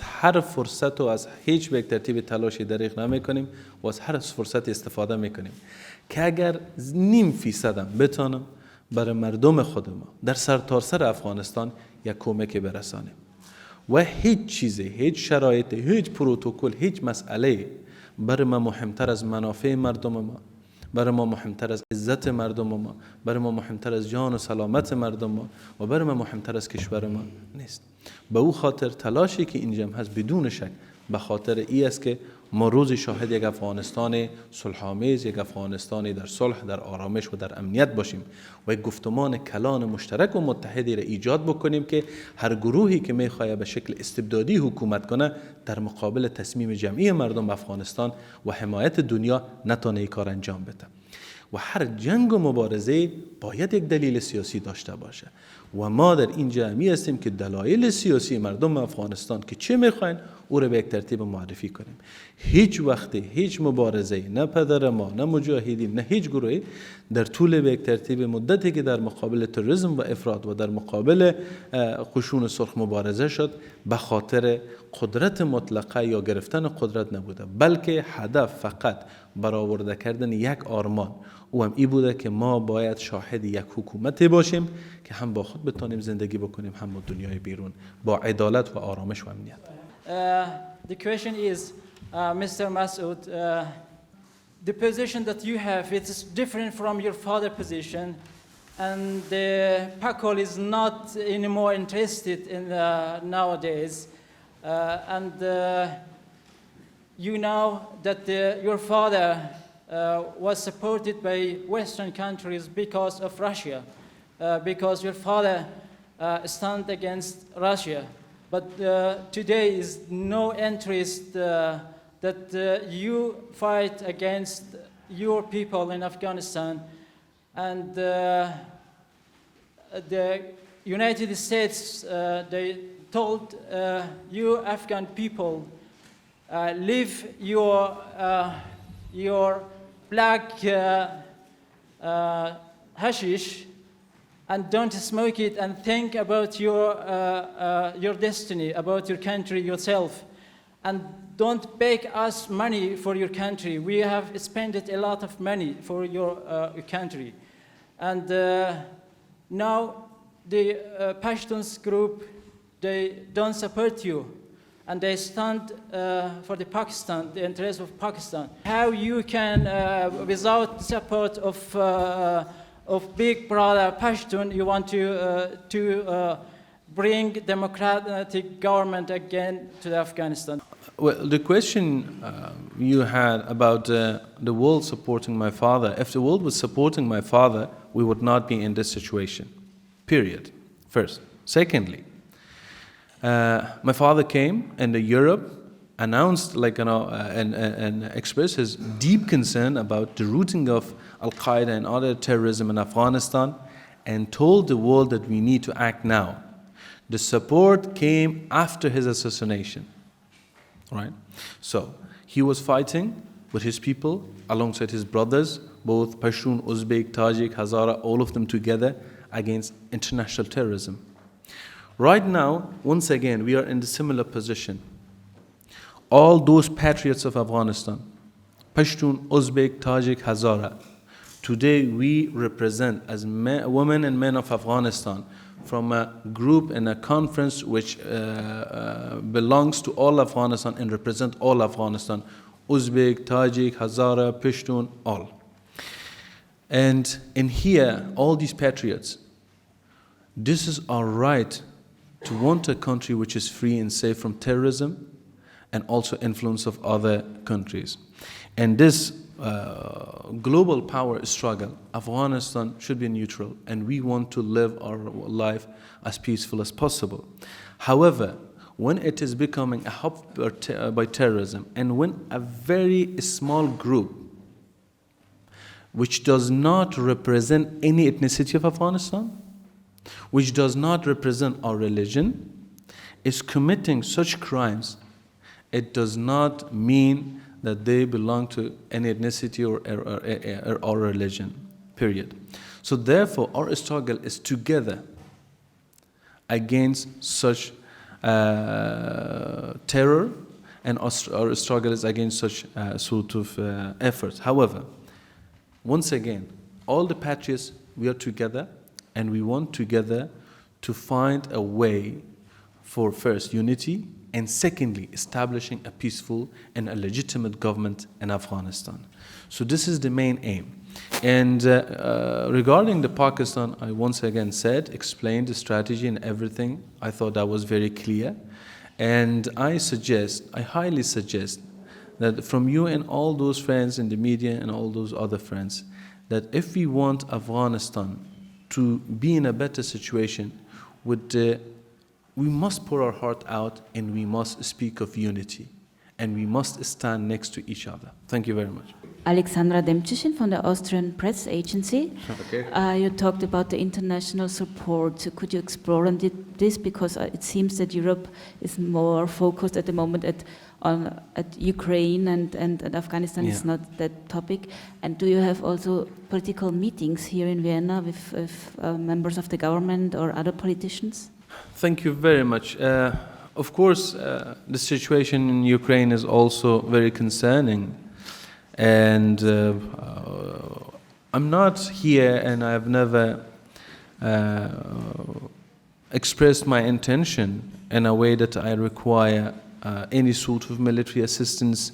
هر فرصت و از هیچ به یک ترتیب تلاشی دریغ نمی کنیم و از هر فرصت استفاده می کنیم که اگر 0.5% بتانم برای مردم خود ما در سرتاسر افغانستان یک کمک برسانیم و هیچ چیزی، هیچ شرایط، هیچ پروتکل، هیچ مسئله برای ما مهمتر از منافع مردم ما، برای ما مهمتر از عزت مردم ما، برای ما مهمتر از جان و سلامت مردم ما و برای ما مهمتر از کشور ما نیست. به او خاطر تلاشی که اینجا هست بدون شک به خاطر ای است که ما روز شاهد یک افغانستان صلح‌آمیز، یک افغانستانی در صلح، در آرامش و در امنیت باشیم و یک گفتمان کلان مشترک و متحدی را ایجاد بکنیم که هر گروهی که می‌خواهد به شکل استبدادی حکومت کنه در مقابل تصمیم جمعی مردم افغانستان و حمایت دنیا نتونه این کار انجام بده. و هر جنگ و مبارزه باید یک دلیل سیاسی داشته باشه و ما در این جمعی هستیم که دلایل سیاسی مردم افغانستان که چه میخواین او را به یک ترتیب معرفی کنیم. هیچ وقت هیچ مبارزه، نه پدر ما، نه مجاهدین، نه هیچ گروهی در طول به یک ترتیب مدتی که در مقابل تروریسم و افراط و در مقابل قشون سرخ مبارزه شد به خاطر قدرت مطلقه یا گرفتن قدرت نبوده، بلکه هدف فقط برآورده کردن یک آرمان، او هم ای بوده که ما باید شاهد یک حکومتی باشیم که هم با خود بتانیم زندگی بکنیم، هم با دنیای بیرون با عدالت و آرامش و امنیت. The question is, Mr. Mas'ud, the position that you have, it's different from your father's position, and Pakol is not anymore interested in nowadays, and you know that your father was supported by Western countries because of Russia, because your father stand against Russia. But today is no interest that you fight against your people in Afghanistan, and the United States, they told you Afghan people, leave your black hashish and don't smoke it, and think about your destiny, about your country yourself, and don't beg us money for your country. We have spent a lot of money for your country, and now the Pashtuns group, they don't support you, and they stand for the Pakistan, the interest of Pakistan. How you can, without support of big brother Pashtun, you want to bring democratic government again to Afghanistan? Well, the question you had about the world supporting my father, if the world was supporting my father, we would not be in this situation, period, first. Secondly, my father came into Europe, announced and expressed his deep concern about the rooting of Al-Qaeda and other terrorism in Afghanistan, and told the world that we need to act now. The support came after his assassination, right? So he was fighting with his people alongside his brothers, both Pashtun, Uzbek, Tajik, Hazara, all of them together against international terrorism. Right now, once again, we are in a similar position. All those patriots of Afghanistan, Pashtun, Uzbek, Tajik, Hazara, today we represent as women and men of Afghanistan from a group and a conference which belongs to all Afghanistan and represent all Afghanistan, Uzbek, Tajik, Hazara, Pashtun, all. And in here, all these patriots, this is our right to want a country which is free and safe from terrorism and also influence of other countries. And this global power struggle, Afghanistan should be neutral, and we want to live our life as peaceful as possible. However, when it is becoming a hub by terrorism, and when a very small group which does not represent any ethnicity of Afghanistan, which does not represent our religion, is committing such crimes, it does not mean that they belong to any ethnicity or religion, period. So therefore, our struggle is together against such terror, and our struggle is against such sort of efforts. However, once again, all the patriots, we are together, and we want together to find a way for first unity, and secondly, establishing a peaceful and a legitimate government in Afghanistan. So this is the main aim. And regarding the Pakistan, I once again explained the strategy and everything. I thought that was very clear. And I highly suggest that from you and all those friends in the media and all those other friends, that if we want Afghanistan to be in a better situation, we must pour our heart out, and we must speak of unity, and we must stand next to each other. Thank you very much. Alexandra Demczyszyn from the Austrian Press Agency. Okay. You talked about the international support. So could you explore on this? Because it seems that Europe is more focused at the moment at Ukraine, and Afghanistan is not that topic. And do you have also political meetings here in Vienna with members of the government or other politicians? Thank you very much. Of course, the situation in Ukraine is also very concerning. And I'm not here, and I've never expressed my intention in a way that I require any sort of military assistance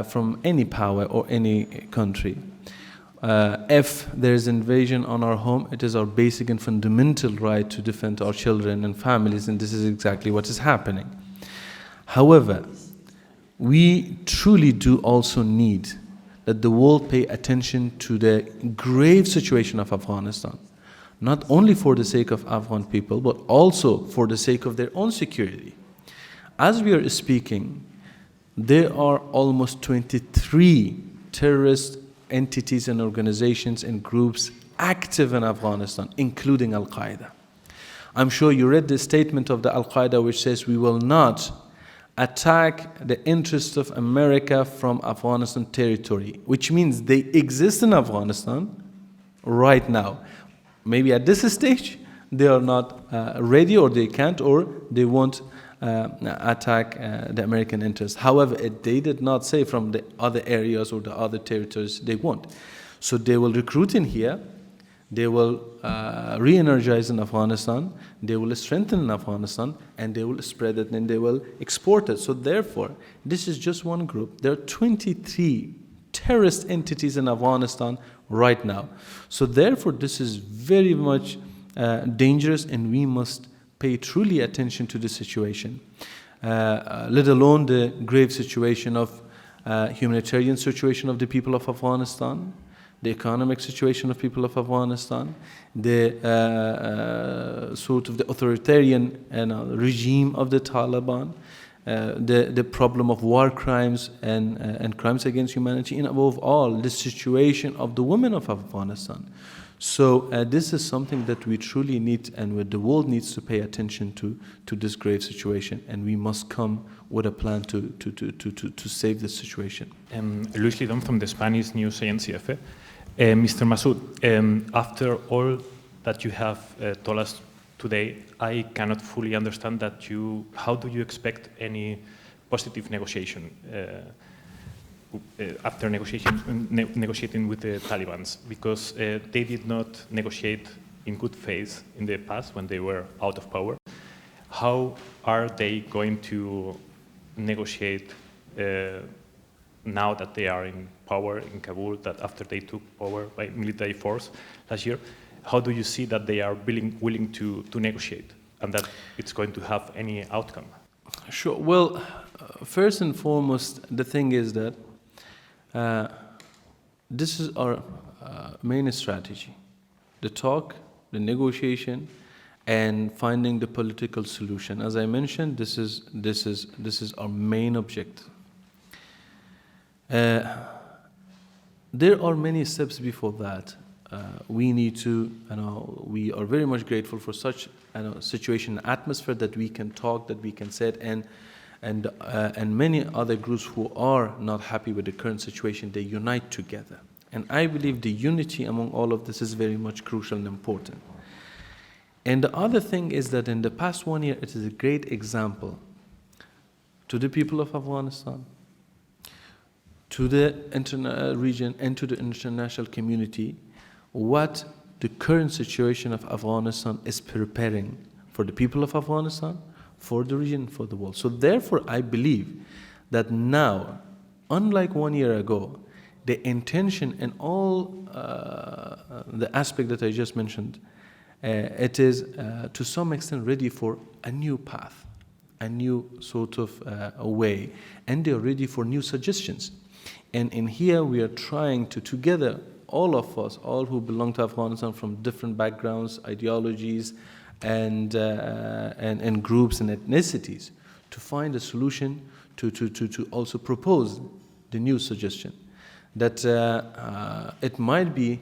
from any power or any country. If there is invasion on our home, it is our basic and fundamental right to defend our children and families, and this is exactly what is happening. However, we truly do also need that the world pay attention to the grave situation of Afghanistan, not only for the sake of Afghan people, but also for the sake of their own security. As we are speaking, there are almost 23 terrorist entities and organizations and groups active in Afghanistan, including Al-Qaeda. I'm sure you read the statement of the Al-Qaeda, which says we will not attack the interests of America from Afghanistan territory, which means they exist in Afghanistan right now. Maybe at this stage, they are not ready, or they can't, or they won't attack the American interests. However, they did not say from the other areas or the other territories they won't. So they will recruit in here, they will re-energize in Afghanistan, they will strengthen in Afghanistan, and they will spread it, and they will export it. So therefore, this is just one group. There are 23 terrorist entities in Afghanistan right now. So therefore, this is very much dangerous, and we must pay truly attention to the situation, let alone the grave situation of humanitarian situation of the people of Afghanistan, the economic situation of people of Afghanistan, the sort of the authoritarian regime of the Taliban, the problem of war crimes and crimes against humanity, and above all, the situation of the women of Afghanistan. So this is something that we truly need, and the world needs to pay attention to this grave situation, and we must come with a plan to save the situation. Luis Lidón from the Spanish news agency EFE. Mr. Massoud, after all that you have told us today, I cannot fully understand how do you expect any positive negotiation after negotiating with the Taliban, because they did not negotiate in good faith in the past when they were out of power. How are they going to negotiate now that they are in power in Kabul, that after they took power by military force last year? How do you see that they are willing to negotiate and that it's going to have any outcome? Sure. Well, first and foremost, the thing is that this is our main strategy: the talk, the negotiation, and finding the political solution. As I mentioned, this is our main objective. There are many steps before that. We need to, we are very much grateful for such situation, atmosphere that we can talk, that we can set, and many other groups who are not happy with the current situation, they unite together. And I believe the unity among all of this is very much crucial and important. And the other thing is that in the past 1 year, it is a great example to the people of Afghanistan, to the region, and to the international community, what the current situation of Afghanistan is preparing for the people of Afghanistan, for the region, for the world. So therefore, I believe that now, unlike 1 year ago, the intention and all the aspect that I just mentioned, it is to some extent ready for a new path, a new sort of a way, and they are ready for new suggestions. And in here we are trying to together, all of us, all who belong to Afghanistan from different backgrounds, ideologies, and groups and ethnicities, to find a solution to also propose the new suggestion. That it might be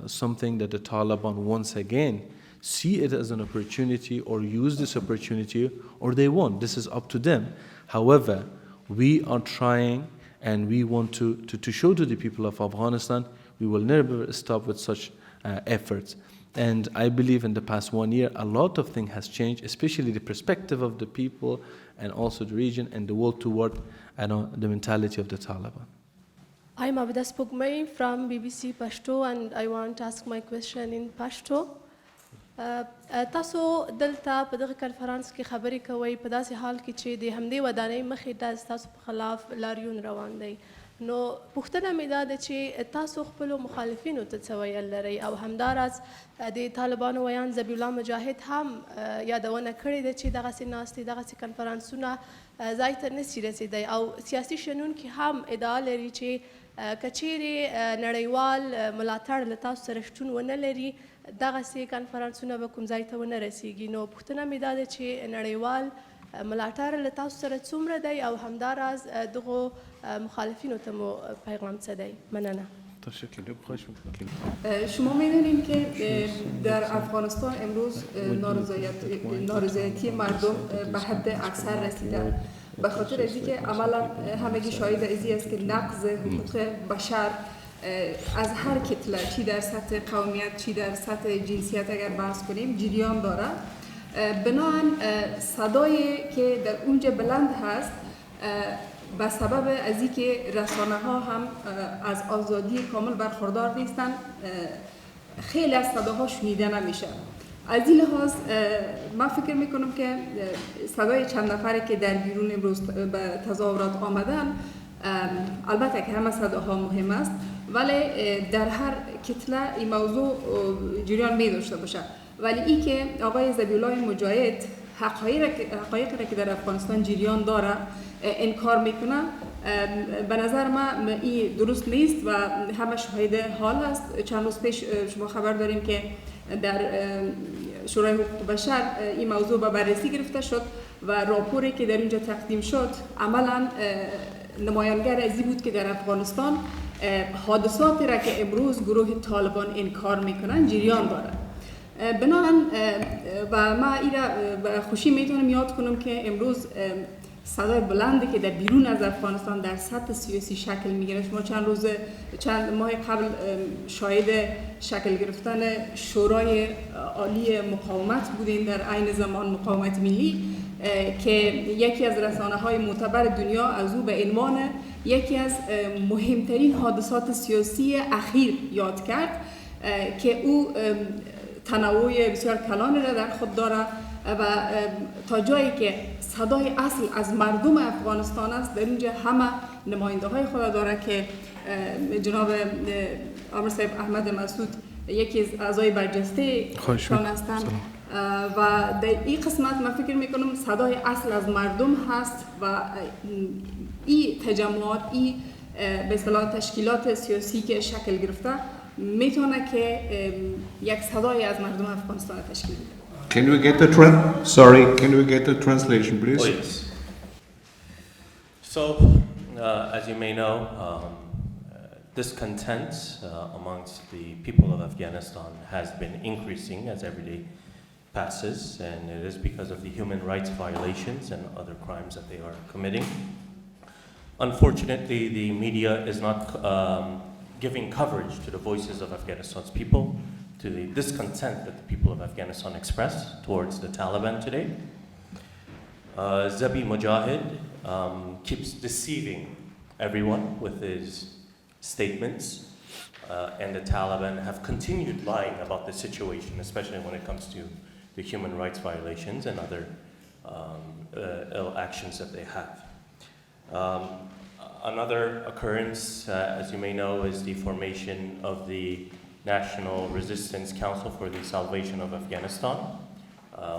something that the Taliban once again see it as an opportunity or use this opportunity, or they won't. This is up to them. However, we are trying and we want to show to the people of Afghanistan we will never stop with such efforts. And I believe in the past 1 year, a lot of things has changed, especially the perspective of the people and also the region and the world toward the mentality of the Taliban. I'm Abdas Pugmay from BBC Pashto, and I want to ask my question in Pashto. تاسو دلته په دغه کنفرانس کې خبرې کوئ په داسې حال کې چې د همدې ودانۍ مخې ته ستاسو په خلاف لاریون روان دی. نو پوښتنه مې دا ده چې تاسو خپلو مخالفینو ته څه ویل لرئ او همداراز د طالبانو ویان ذبیح الله مجاهد هم یادونه کړې ده چې دغسې ناستې دغسې کنفرانسونه ځای ته نشي رسېدی او سیاسي شنونکي هم ادعا لري چې که چیرې نړیوال ملاتړ له تاسو سره شتون ونه لري دغسې کنفرانسونه به کوم ځای ته ونه رسیږي. نو پوښتنه مې دا ده چې نړیوال ملاتړ له تاسو سره څومره دی او همداراز دغو مخالفینو ته مو پیغام څه دی؟ مننه. شما می‌دونیم که در افغانستان امروز نارضایتی مردم به حد اکثر رسیده، به خاطر از اینکه عملا همگی شاهد ازی است که نقض حقوق بشر از هر کتله، چی در سطح قومیت چی در سطح جنسیت اگر بحث کنیم جریان داره. بنابراین صدایی که در اونجا بلند هست به سبب از اینکه رسانه ها هم از آزادی کامل برخوردار نیستن، خیلی از صداها شنیده نمیشه. از این لحاظ من فکر میکنم که صدای چند نفری که در بیرون امروز به تظاهرات آمدن، البته که همه صداها مهم است، ولی در هر کتله این موضوع جریان می داشته باشه. ولی این که آقای ذبیح الله مجاهد حقایقی را که در افغانستان جریان داره انکار میکنه، به نظر من این درست نیست و همه شاهد حال هست. چند روز پیش شما خبر داریم که در شورای حقوق بشر این موضوع به بررسی گرفته شد و راپوری که در اینجا تقدیم شد عملا نمایانگر از این بود که در افغانستان حادثاتی را که امروز گروه طالبان انکار میکنن جریان داره. بنابراین و ما این را به خوشی میتونم یاد کنم که امروز صدای بلندی که در بیرون از افغانستان در سطح سیاسی شکل میگیره. ما چند ماه قبل شاهد شکل گرفتن شورای عالی مقاومت بودیم در عین زمان مقاومت ملی که یکی از رسانه‌های معتبر دنیا از او به عنوان یکی از مهمترین حادثات سیاسی اخیر یاد کرد که او تنوع بسیار کلانی را در خود داره و تا جایی که صدای اصل از مردم افغانستان است، در اینجا همه نماینده های خود داره که جناب آمر صاحب احمد مسعود یکی از اعضای برجسته شان هستند و در این قسمت من فکر میکنم صدای اصل از مردم هست و این تجمعات، این به اصطلاح تشکیلات سیاسی که شکل گرفته میتونه که یک صدای از مردم افغانستان تشکیل بده. Can we get the translation, please? Oh, yes. So, as you may know, discontent amongst the people of Afghanistan has been increasing as every day passes, and it is because of the human rights violations and other crimes that they are committing. Unfortunately, the media is not giving coverage to the voices of Afghanistan's people, to the discontent that the people of Afghanistan express towards the Taliban today. Zabi Mujahid keeps deceiving everyone with his statements, and the Taliban have continued lying about the situation, especially when it comes to the human rights violations and other ill actions that they have. Another occurrence, as you may know, is the formation of the National Resistance Council for the Salvation of Afghanistan,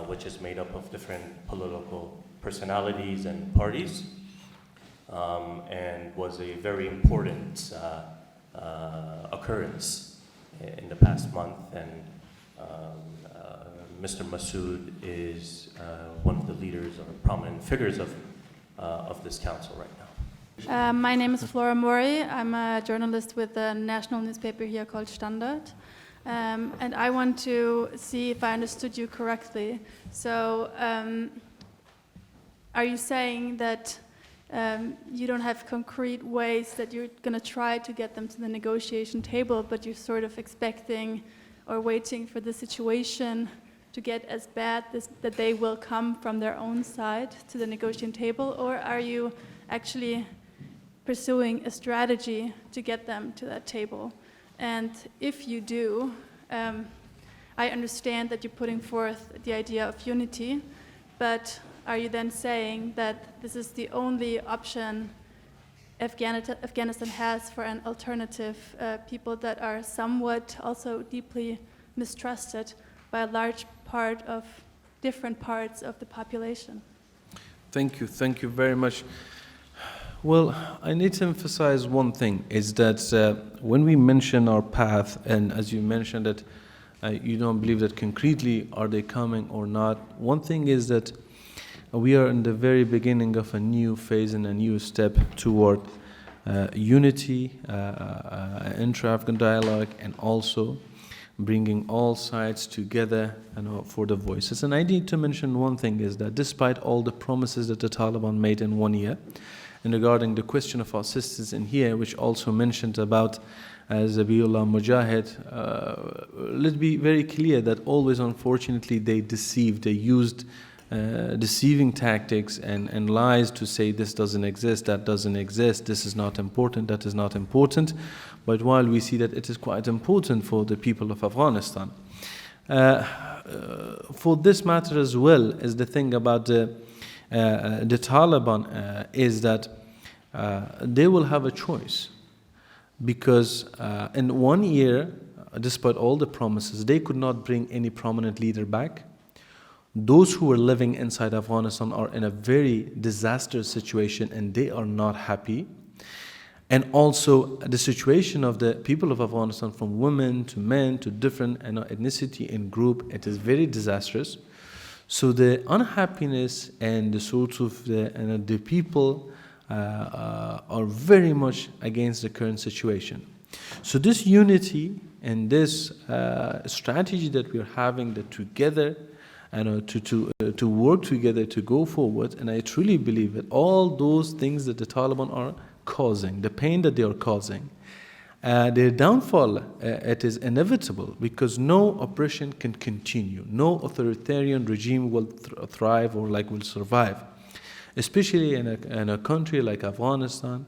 which is made up of different political personalities and parties, and was a very important occurrence in the past month. And Mr. Massoud is one of the leaders or prominent figures of this council right now. My name is Flora Mori. I'm a journalist with a national newspaper here called Standard. And I want to see if I understood you correctly. So are you saying that you don't have concrete ways that you're going to try to get them to the negotiation table, but you're sort of expecting or waiting for the situation to get as bad that they will come from their own side to the negotiating table? Or are you actually pursuing a strategy to get them to that table? And if you do, I understand that you're putting forth the idea of unity, but are you then saying that this is the only option Afghanistan has for an alternative, people that are somewhat also deeply mistrusted by a large part of different parts of the population? Thank you very much. Well, I need to emphasize one thing, is that when we mention our path, and as you mentioned that you don't believe that concretely are they coming or not, one thing is that we are in the very beginning of a new phase and a new step toward unity, intra-Afghan dialogue, and also bringing all sides together, for the voices. And I need to mention one thing, is that despite all the promises that the Taliban made in 1 year, and regarding the question of our sisters in here, which also mentioned about Zabiullah Mujahid, let's be very clear that always, unfortunately, they deceived. They used deceiving tactics and lies to say this doesn't exist, that doesn't exist, this is not important, that is not important. But while we see that it is quite important for the people of Afghanistan. For this matter as well, is the thing about the Taliban is that they will have a choice, because in 1 year, despite all the promises, they could not bring any prominent leader back. Those who are living inside Afghanistan are in a very disastrous situation and they are not happy. And also the situation of the people of Afghanistan, from women to men to different ethnicity and group, it is very disastrous. So the unhappiness and the sorts of the people are very much against the current situation. So this unity and this strategy that we are having, that together, to work together to go forward, and I truly believe that all those things that the Taliban are causing, the pain that they are causing, their downfall, it is inevitable, because no oppression can continue. No authoritarian regime will thrive or will survive, especially in a country like Afghanistan,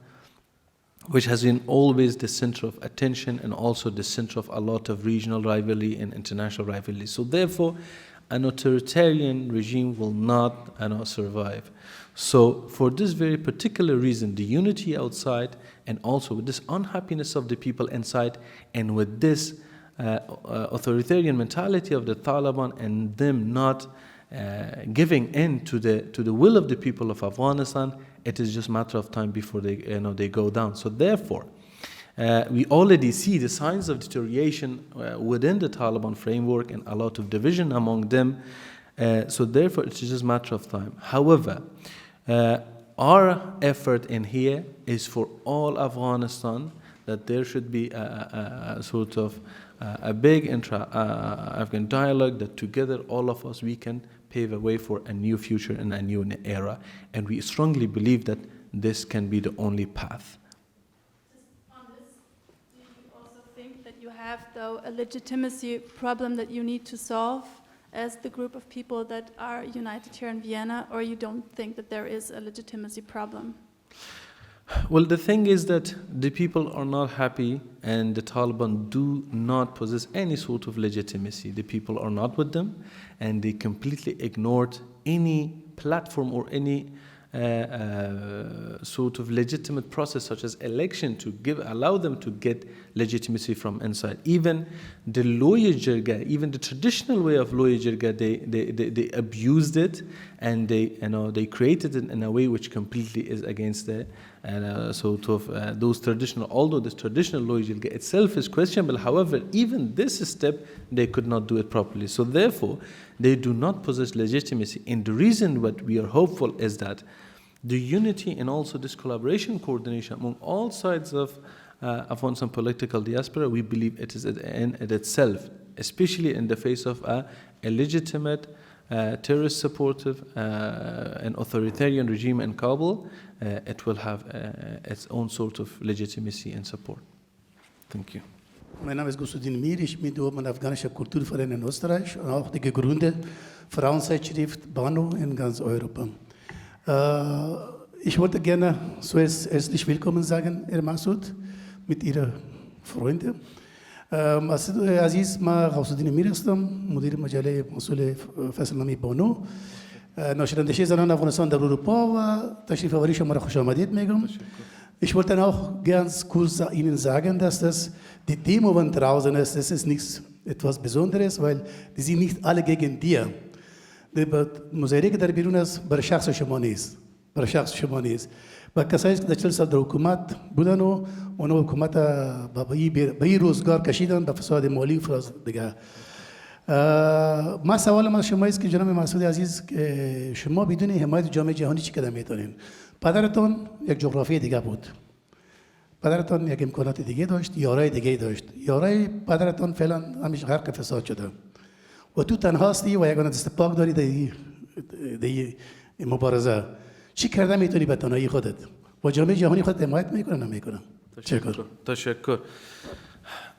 which has been always the center of attention and also the center of a lot of regional rivalry and international rivalry. So therefore, an authoritarian regime will not survive. So for this very particular reason, the unity outside, and also with this unhappiness of the people inside, and with this authoritarian mentality of the Taliban, and them not giving in to the will of the people of Afghanistan, it is just a matter of time before they go down. So therefore, we already see the signs of deterioration within the Taliban framework and a lot of division among them. So therefore, it's just a matter of time. However, our effort in here is for all Afghanistan, that there should be a sort of a big intra-Afghan dialogue, that together, all of us, we can pave a way for a new future and a new era. And we strongly believe that this can be the only path. have, though, a legitimacy problem that you need to solve as the group of people that are united here in Vienna, or you don't think that there is a legitimacy problem? Well, the thing is that the people are not happy and the Taliban do not possess any sort of legitimacy. The people are not with them and they completely ignored any platform or any sort of legitimate process such as election to allow them to get legitimacy from inside. Even the loya jirga, even the traditional way of loya jirga, they abused it and they created it in a way which completely is against the sort of those traditional. Although this traditional loya jirga itself is questionable, however, even this step they could not do it properly. So therefore, they do not possess legitimacy. And the reason what we are hopeful is that the unity and also this collaboration, coordination among all sides of Afghanistan political diaspora, we believe it is at the end in itself, especially in the face of a illegitimate, terrorist supportive and authoritarian regime in Kabul, it will have its own sort of legitimacy and support. Thank you. Mein Name ist Gusudin Mir, ich bin der afghanischer Kulturverein in Österreich und auch die gegründete Frauenzeitschrift Bano in ganz Europa. Ich wollte gerne zuerst herzlich willkommen sagen, Herr Masud, mit Ihren Freunden. عزیز ما غوثالدین امیر هستم، مدیر مجله مسئول فصلنامه بانو، ناشرندشی زنان افغانستان در اروپا و تشریف آوری شما را خوش آمدید میگم. Ich wollte auch ganz kurz Ihnen sagen, dass die Demo von draußen ist, das ist nichts etwas Besonderes, weil die sind nicht alle gegen dir. Die مظاهره که در بیرون است برای شخص شما نیست، برای شخص شما نیست. و کسایی که در 40 سال در حکومت بودن و اونا حکومت به این روزگار کشیدن به فساد مالی و فساد دیگه. ما سوالم از شما است که جناب مسعود عزیز شما بدون حمایت جامعه جهانی چی کار میتونین؟ پدرتون یک جغرافی دیگه بود. پدرتون یک امکانات دیگه داشت، یارای دیگه داشت. یارای پدرتون فعلا همیشه غرق فساد شده. و تو تنها هستی و یگانه دست پاک داری در مبارزه. چی کرده میتونی به تنهایی خودت؟ و جامعه جهانی خودت حمایت میکنه نمیکنه؟ تشکر.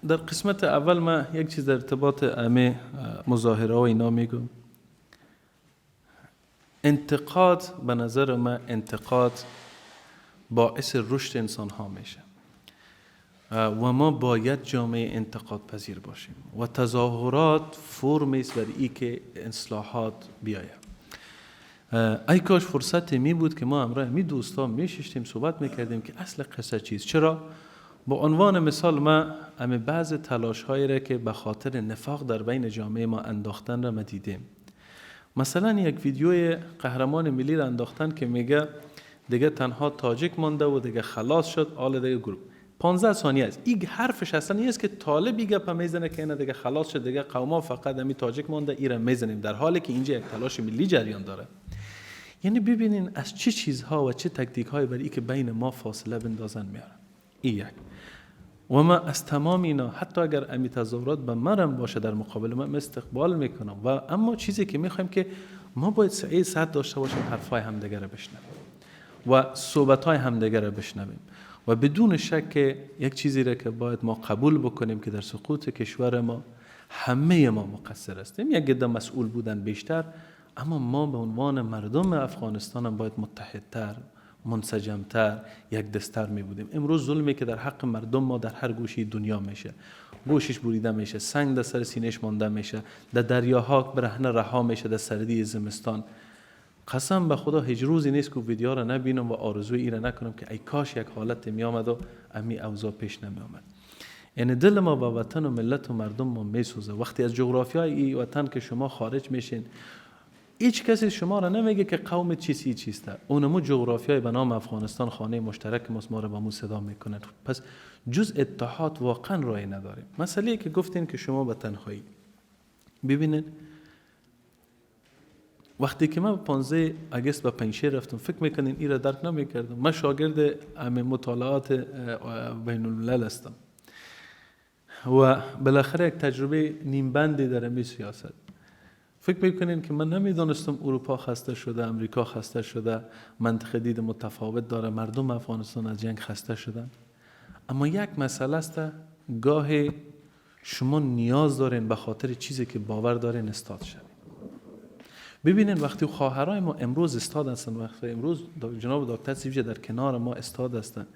در قسمت اول ما یک چیز در ارتباط همه مظاهره و اینا میگم. انتقاد به نظر من انتقاد باعث رشد انسان ها میشه و ما باید جامعه انتقاد پذیر باشیم و تظاهرات فرمی است برای ای که اصلاحات بیاید. ای کاش فرصت می بود که ما امروز می دوستان می ششتیم صحبت میکردیم که اصل قصه چیست. چرا؟ با عنوان مثال ما همه بعض تلاش هایی را که به خاطر نفاق در بین جامعه ما انداختن را ما دیدیم. مثلا یک ویدیوی قهرمان ملی را انداختن که میگه دیگه تنها تاجیک مانده و دیگه خلاص شد آل دیگه گروه. 15 ثانیه است. این حرفش اصلا نیست که طالبی گپ میزنه که اینا دیگه خلاص شد دیگه قوما فقط همین تاجیک مانده ایران میزنیم، در حالی که اینجا یک تلاش ملی جریان داره. یعنی ببینین از چه چیزها و چه تکتیک های برای که بین ما فاصله بندازن میارن. این یک. و ما از تمام اینا حتی اگر امی تظاهرات به مرم باشه در مقابل من استقبال میکنم و اما چیزی که میخوایم که ما باید سعی صد داشته باشیم حرفای همدیگه رو بشنویم و صحبت‌های همدیگه را بشنویم و بدون شک یک چیزی را که باید ما قبول بکنیم که در سقوط کشور ما همه ما مقصر هستیم. یک عده مسئول بودن بیشتر، اما ما به عنوان مردم افغانستان هم باید متحدتر، منسجمتر، یک دستر می بودیم. امروز ظلمی که در حق مردم ما در هر گوشه دنیا میشه، گوشش بریده میشه، سنگ در سر سینه‌اش مانده میشه، در دریاها برهنه رها میشه در سردی زمستان. قسم به خدا هیچ روزی نیست که ویدیو را نبینم و آرزوی این را نکنم که ای کاش یک حالت می آمد و امی اوضاع پیش نمی آمد. یعنی دل ما با وطن و ملت و مردم ما می سوزه. وقتی از جغرافیای این وطن که شما خارج میشین، هیچ کسی شما را نمیگه که قوم چیسته. اونمو جغرافیای به نام افغانستان خانه مشترک ما را با مو صدا میکنن. پس جز اتحاد واقعا راه نداریم. مسئله که گفتین که شما به تنهایی، ببینید وقتی که من 15 اگست به پنجشیر رفتم فکر میکنین این را درک نمیکردم. من شاگرد همه مطالعات بین الملل هستم و بالاخره یک تجربه نیمبندی در این سیاست. فکر میکنین که من نمیدونستم اروپا خسته شده، امریکا خسته شده، منطقه دید متفاوت داره، مردم افغانستان از جنگ خسته شدن. اما یک مسئله است، گاهی شما نیاز دارین به خاطر چیزی که باور دارین استاد شوید. ببینین وقتی خواهرای ما امروز استاد هستن، وقتی امروز جناب دکتر سیوجه در کنار ما استاد هستن،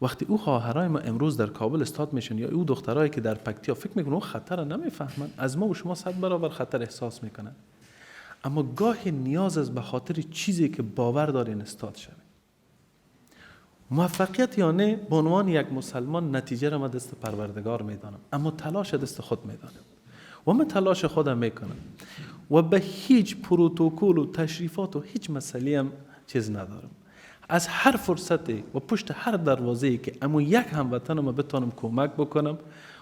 وقتی او خواهرای ما امروز در کابل استاد میشن یا او دخترایی که در پکتیا، فکر میکنن اون خطر نمیفهمن، از ما و شما 100 برابر خطر احساس میکنن. اما گاهی نیاز است به خاطر چیزی که باور دارین استاد شوید. موفقیت یا نه به عنوان یک مسلمان نتیجه را من دست پروردگار میدانم، اما تلاش دست خود میدانم و من تلاش خودم میکنم و به هیچ پروتکل و تشریفات و هیچ مسئله هم چیز ندارم. از هر فرصتی و پشت هر دروازه‌ای که اما یک هموطنم بتونم کمک بکنم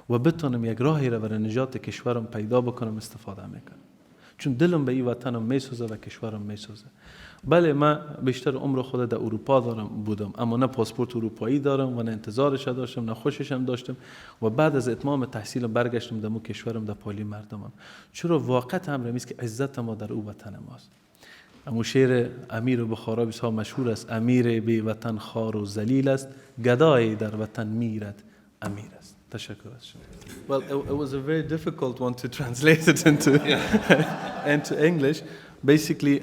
و بتونم یک راهی را برای نجات کشورم پیدا بکنم استفاده میکنم، چون دلم به این وطنم میسوزه و کشورم میسوزه. بله من بیشتر عمر خود در اروپا بودم، اما نه پاسپورت اروپایی دارم و نه انتظارش داشتم نه خوشش هم داشتم و بعد از اتمام تحصیلم برگشتم در کشورم در پالی مردمم، چرا واقعا امر میست که عزت ما در او وطن ماست. اما شعر امیر بخارا بسیار مشهور است: امیر بی وطن خوار و ذلیل است، گدای در وطن میرد امیر است. تشکر از شما. Well, it was a very difficult one to translate it into English. Basically,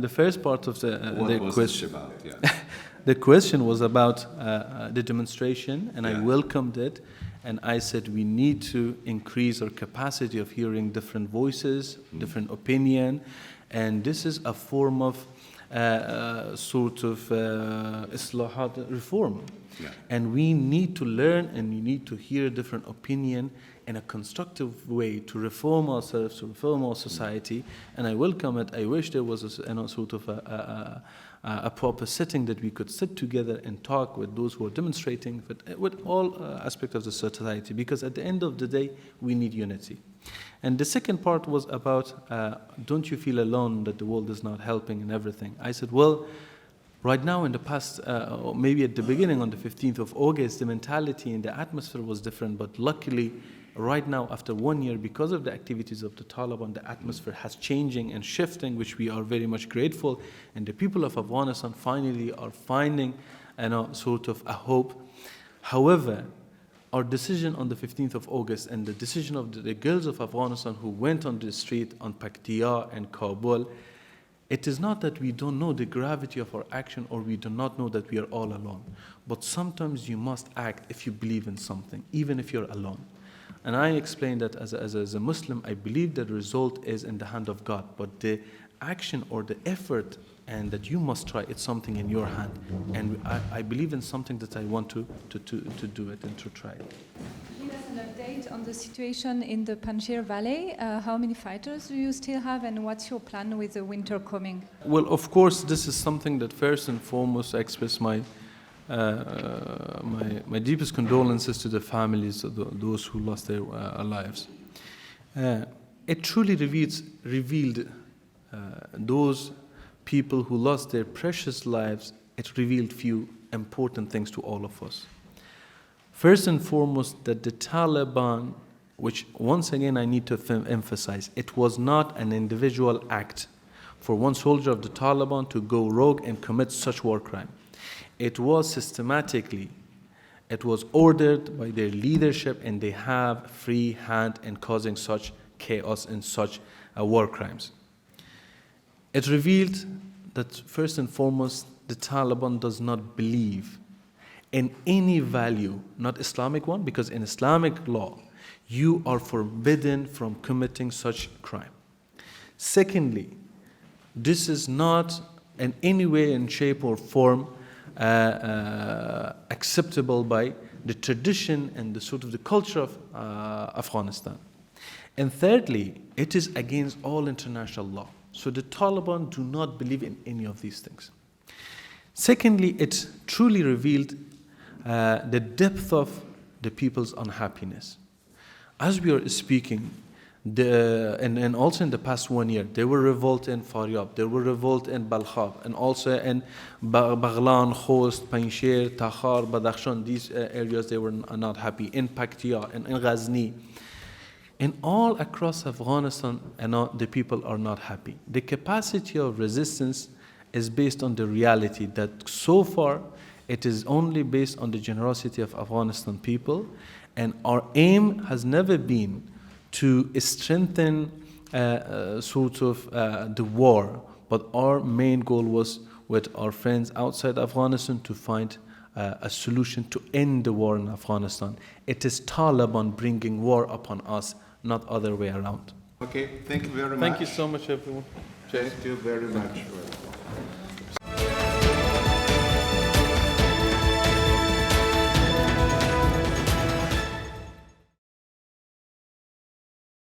the first part of the question, the question was about the demonstration, and I welcomed it, and I said we need to increase our capacity of hearing different voices, different opinion, and this is a form of sort of islahat reform. And we need to learn and we need to hear different opinion in a constructive way to reform ourselves, to reform our society. And I welcome it. I wish there was a sort of a proper setting that we could sit together and talk with those who are demonstrating, with all aspects of the society, because at the end of the day, we need unity. And the second part was about, don't you feel alone that the world is not helping and everything? I said, well, right now in the past, or maybe at the beginning on the 15th of August, the mentality and the atmosphere was different, but luckily, right now, after 1 year, because of the activities of the Taliban, the atmosphere has changing and shifting, which we are very much grateful, and the people of Afghanistan finally are finding sort of a hope. However, our decision on the 15th of August and the decision of the girls of Afghanistan who went on the street on Paktia and Kabul, it is not that we don't know the gravity of our action or we do not know that we are all alone. But sometimes you must act if you believe in something, even if you're alone. And I explained that as a Muslim, I believe the result is in the hand of God. But the action or the effort and that you must try, it's something in your hand. And I believe in something that I want to do it and to try it. Give us an update on the situation in the Panjshir Valley. How many fighters do you still have, and what's your plan with the winter coming? Well, of course, this is something that first and foremost I express my deepest condolences to the families of those who lost their lives. It truly revealed those people who lost their precious lives. It revealed few important things to all of us. First and foremost, that the Taliban, which once again I need to emphasize, it was not an individual act for one soldier of the Taliban to go rogue and commit such war crime. It was systematically, it was ordered by their leadership, and they have free hand in causing such chaos and such war crimes. It revealed that first and foremost, the Taliban does not believe in any value, not Islamic one, because in Islamic law, you are forbidden from committing such crime. Secondly, this is not in any way, in shape or form acceptable by the tradition and the sort of the culture of Afghanistan. And thirdly, it is against all international law. So the Taliban do not believe in any of these things. Secondly, it truly revealed the depth of the people's unhappiness. As we are speaking, and also in the past 1 year, there were revolt in Faryab, there were revolt in Balkhab, and also in Baghlan, Khost, Panjshir, Takhar, Badakhshan, these areas they were not happy, in Paktia, and in Ghazni. And all across Afghanistan, the people are not happy. The capacity of resistance is based on the reality that so far It is only based on the generosity of Afghanistan people, and our aim has never been to strengthen the war, but our main goal was with our friends outside Afghanistan to find a solution to end the war in Afghanistan. It is Taliban bringing war upon us, not other way around. Okay, thank you very much. Thank you so much, everyone. Thank you very much.